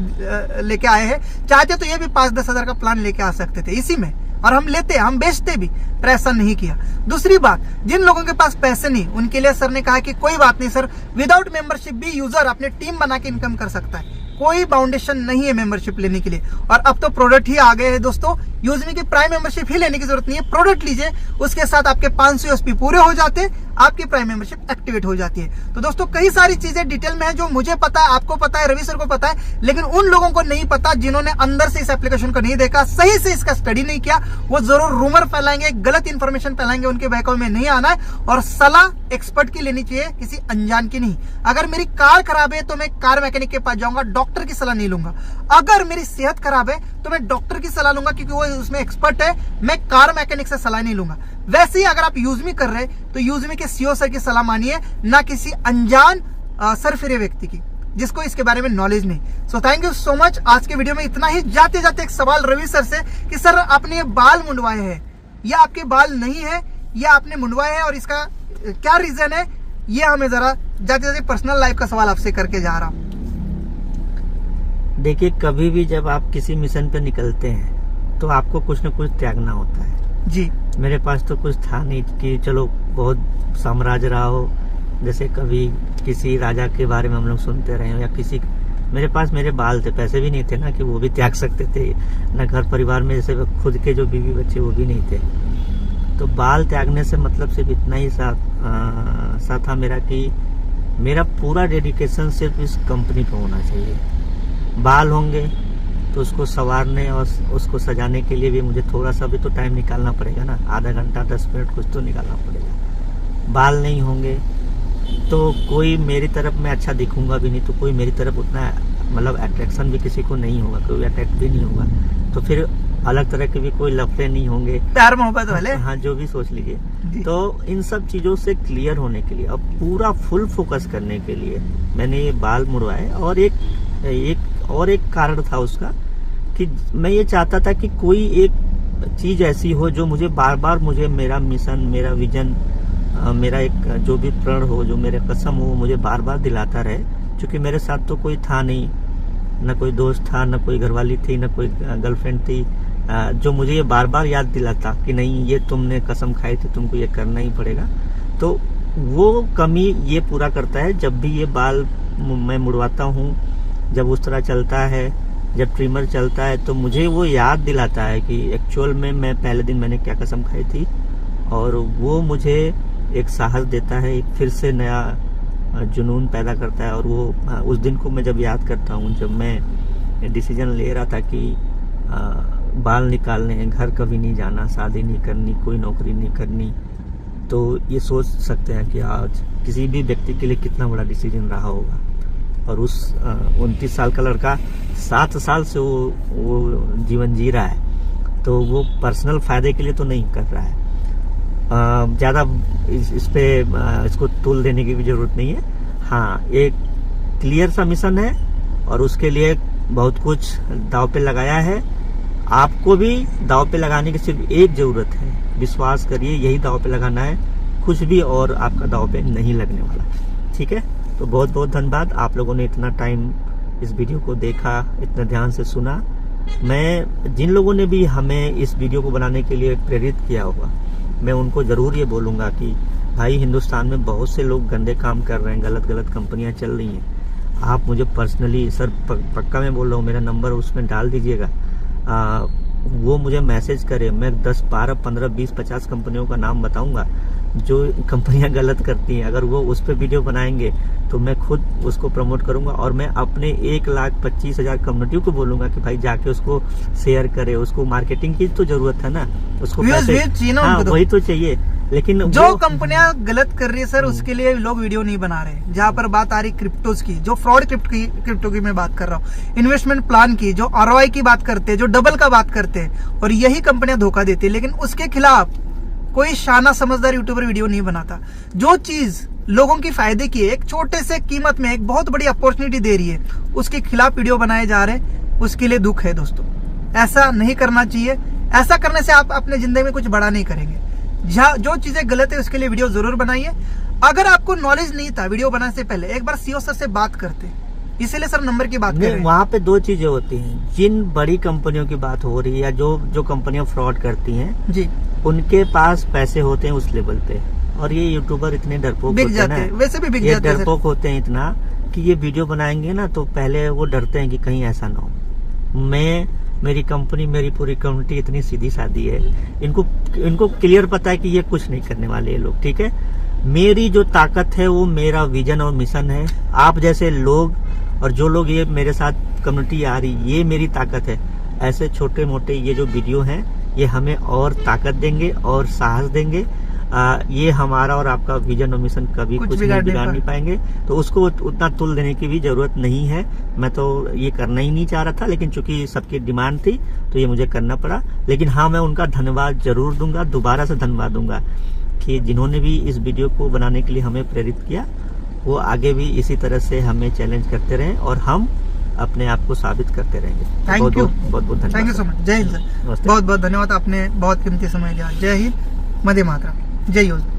लेके आए हैं। चाहते तो ये भी 5-10 हजार का प्लान लेके आ सकते थे इसी में, और हम लेते, हम बेचते भी, पर ऐसा नहीं किया। दूसरी बात, जिन लोगों के पास पैसे नहीं, उनके लिए सर ने कहा कि कोई बात नहीं सर, विदाउट मेंबरशिप भी यूजर अपनी टीम बना के इनकम कर सकता है, कोई बाउंडेशन नहीं है मेंबरशिप लेने के लिए। और अब तो प्रोडक्ट ही आ गए हैं दोस्तों, यूजमी की प्राइम मेंबरशिप ही लेने की जरूरत नहीं है, प्रोडक्ट लीजिए, उसके साथ आपके 500 यूएसपी पूरे हो जाते हैं, आपकी प्राइम मेंबरशिप एक्टिवेट हो जाती है। तो दोस्तों कई सारी चीजें डिटेल में है जो मुझे पता है, आपको पता है, रवि सर को पता है, लेकिन उन लोगों को नहीं पता जिन्होंने अंदर से इस एप्लीकेशन को नहीं देखा, सही से इसका स्टडी नहीं किया, वो जरूर रूमर फैलाएंगे, गलत इंफॉर्मेशन फैलाएंगे, उनके बहकावे में नहीं आना है। और सलाह एक्सपर्ट की लेनी चाहिए, किसी अनजान की नहीं। अगर मेरी कार खराब है तो मैं कार मैकेनिक के पास जाऊंगा, डॉक्टर की सलाह नहीं लूंगा। अगर मेरी सेहत खराब है तो मैं डॉक्टर की सलाह लूंगा क्योंकि वो उसमें एक्सपर्ट है, मैं कार मैकेनिक से सलाह नहीं लूंगा। वैसे ही अगर आप यूजमी कर रहे तो यूजमी के सीईओ सर की सलाह मानिए, ना किसी अनजान सरफिरे व्यक्ति की जिसको इसके बारे में नॉलेज नहीं। So thank you so much. आज के वीडियो में इतना ही। जाते जाते एक सवाल रवि सर से कि सर आपने ये बाल मुंडवाए हैं या आपके बाल नहीं है या आपने मुंडवाए हैं और इसका क्या रीजन है, ये हमें जरा जाते जाते पर्सनल लाइफ का सवाल आपसे करके जा रहा हूं। देखिए, कभी भी जब आप किसी मिशन पे निकलते हैं तो आपको कुछ न कुछ त्यागना होता है जी। मेरे पास तो कुछ था नहीं कि चलो बहुत साम्राज्य रहा हो, जैसे कभी किसी राजा के बारे में हम लोग सुनते रहे हो, या किसी, मेरे पास मेरे बाल थे, पैसे भी नहीं थे ना कि वो भी त्याग सकते थे, ना घर परिवार में जैसे खुद के जो बीवी बच्चे वो भी नहीं थे। तो बाल त्यागने से मतलब सिर्फ इतना ही सा था मेरा कि मेरा पूरा डेडिकेशन सिर्फ इस कंपनी पे होना चाहिए। बाल होंगे तो उसको संवारने और उसको सजाने के लिए भी मुझे थोड़ा सा भी तो टाइम निकालना पड़ेगा ना, आधा घंटा 10 मिनट कुछ तो निकालना पड़ेगा। बाल नहीं होंगे तो कोई मेरी तरफ मैं अच्छा दिखूंगा भी नहीं, तो कोई मेरी तरफ उतना मतलब अट्रैक्शन भी किसी को नहीं होगा, कोई अट्रैक्ट भी नहीं होगा, तो फिर अलग तरह के भी कोई लफड़े नहीं होंगे, प्यार मोहब्बत वाले, हाँ जो भी सोच लीजिए। तो इन सब चीजों से क्लियर होने के लिए, अब पूरा फुल फोकस करने के लिए मैंने ये बाल मुड़वाए। और एक कारण था उसका कि मैं ये चाहता था कि कोई एक चीज ऐसी हो जो मुझे बार बार, मुझे मेरा मिशन, मेरा विजन, मेरा एक जो भी प्रण हो, जो मेरे कसम हो, मुझे बार बार दिलाता रहे। क्योंकि मेरे साथ तो कोई था नहीं, न कोई दोस्त था, न कोई घरवाली थी, न कोई गर्लफ्रेंड थी जो मुझे ये बार बार याद दिलाता कि नहीं ये तुमने कसम खाई थी, तुमको ये करना ही पड़ेगा। तो वो कमी ये पूरा करता है जब भी ये बाल मैं मुड़वाता हूँ, जब उस तरह चलता है, जब ट्रिमर चलता है, तो मुझे वो याद दिलाता है कि एक्चुअल में मैं पहले दिन मैंने क्या कसम खाई थी, और वो मुझे एक साहस देता है, एक फिर से नया जुनून पैदा करता है। और वो उस दिन को मैं जब याद करता हूँ, जब मैं डिसीजन ले रहा था कि बाल निकालने, घर कभी नहीं जाना, शादी नहीं करनी, कोई नौकरी नहीं करनी, तो ये सोच सकते हैं कि आज किसी भी व्यक्ति के लिए कितना बड़ा डिसीजन रहा होगा। और उस 29 साल का लड़का 7 साल से वो जीवन जी रहा है, तो वो पर्सनल फायदे के लिए तो नहीं कर रहा है। ज़्यादा इस पे इसको तूल देने की भी जरूरत नहीं है। हाँ, एक क्लियर सा मिशन है और उसके लिए बहुत कुछ दांव पे लगाया है। आपको भी दांव पे लगाने की सिर्फ एक जरूरत है, विश्वास करिए, यही दांव पे लगाना है, कुछ भी और आपका दांव पे नहीं लगने वाला। ठीक है, तो बहुत बहुत धन्यवाद, आप लोगों ने इतना टाइम इस वीडियो को देखा, इतना ध्यान से सुना। मैं जिन लोगों ने भी हमें इस वीडियो को बनाने के लिए प्रेरित किया होगा, मैं उनको जरूर ये बोलूँगा कि भाई, हिंदुस्तान में बहुत से लोग गंदे काम कर रहे हैं, गलत गलत कंपनियां चल रही हैं। आप मुझे पर्सनली, सर पक्का मैं बोल रहा हूँ, मेरा नंबर उसमें डाल दीजिएगा, वो मुझे मैसेज करे, मैं 10, 12, 15, 20, 50 कंपनियों का नाम बताऊंगा जो कंपनियां गलत करती हैं। अगर वो उस पर वीडियो बनाएंगे तो मैं खुद उसको प्रमोट करूंगा, और मैं अपने 1,25,000 कम्युनिटी को बोलूंगा कि भाई जाके उसको शेयर करे। उसको मार्केटिंग की तो जरूरत है ना, उसको पैसे, हाँ, वही तो चाहिए। लेकिन जो कंपनियां गलत कर रही है सर, उसके लिए लोग वीडियो नहीं बना रहे। जहां पर बात आ रही क्रिप्टोज की, जो फ्रॉड क्रिप्टो की मैं बात कर रहा हूँ, इन्वेस्टमेंट प्लान की, जो ROI की बात करते हैं, जो डबल का बात करते हैं, और यही कंपनियां धोखा देती है। लेकिन उसके खिलाफ कोई शाना समझदार यूट्यूबर वीडियो नहीं बनाता। जो चीज लोगों की फायदे की है, एक छोटे से कीमत में एक बहुत बड़ी अपॉर्चुनिटी दे रही है, उसके खिलाफ वीडियो बनाए जा रहे हैं, उसके लिए दुख है दोस्तों। ऐसा नहीं करना चाहिए। ऐसा करने से आप अपने जिंदगी में कुछ बड़ा नहीं करेंगे। जो चीजें गलत है उसके लिए वीडियो जरूर बनाइए। अगर आपको नॉलेज नहीं था वीडियो बनाने से पहले, एक बार सीओ सर से बात करते, इसीलिए सर नंबर की बात कर रहे हैं। वहाँ पे दो चीजें होती हैं, जिन बड़ी कंपनियों की बात हो रही है या जो कंपनियां फ्रॉड करती हैं जी, उनके पास पैसे होते हैं उस लेवल पे, और ये यूट्यूबर इतने डरपोक बिक होते हैं जाते हैं, ना, वैसे भी बिक ये जाते हैं सर। डरपोक होते हैं इतना कि ये वीडियो बनाएंगे ना तो पहले वो डरते हैं कि कहीं ऐसा ना हो। मेरी कंपनी, मेरी पूरी कम्युनिटी इतनी सीधी सादी है, इनको क्लियर पता है कि ये कुछ नहीं करने वाले ये लोग, ठीक है। मेरी जो ताकत है वो मेरा विजन और मिशन है। आप जैसे लोग और जो लोग ये मेरे साथ कम्युनिटी आ रही, ये मेरी ताकत है। ऐसे छोटे मोटे ये जो वीडियो हैं ये हमें और ताकत देंगे और साहस देंगे। ये हमारा और आपका विजन और मिशन कभी कुछ बिगाड़ नहीं पाएंगे, तो उसको उतना तुल देने की भी जरूरत नहीं है। मैं तो ये करना ही नहीं चाह रहा था, लेकिन चूंकि सबकी डिमांड थी तो ये मुझे करना पड़ा। लेकिन हाँ, मैं उनका धन्यवाद जरूर दूंगा, दोबारा से धन्यवाद दूंगा कि जिन्होंने भी इस वीडियो को बनाने के लिए हमें प्रेरित किया, वो आगे भी इसी तरह से हमें चैलेंज करते रहें और हम अपने आप को साबित करते रहेंगे। थैंक यू, बहुत बहुत धन्यवाद। Thank you so much. जय हिंद सर, नमस्ते। बहुत बहुत धन्यवाद, आपने बहुत कीमती समय दिया। जय हिंद, वंदे मातरम, जय योजना।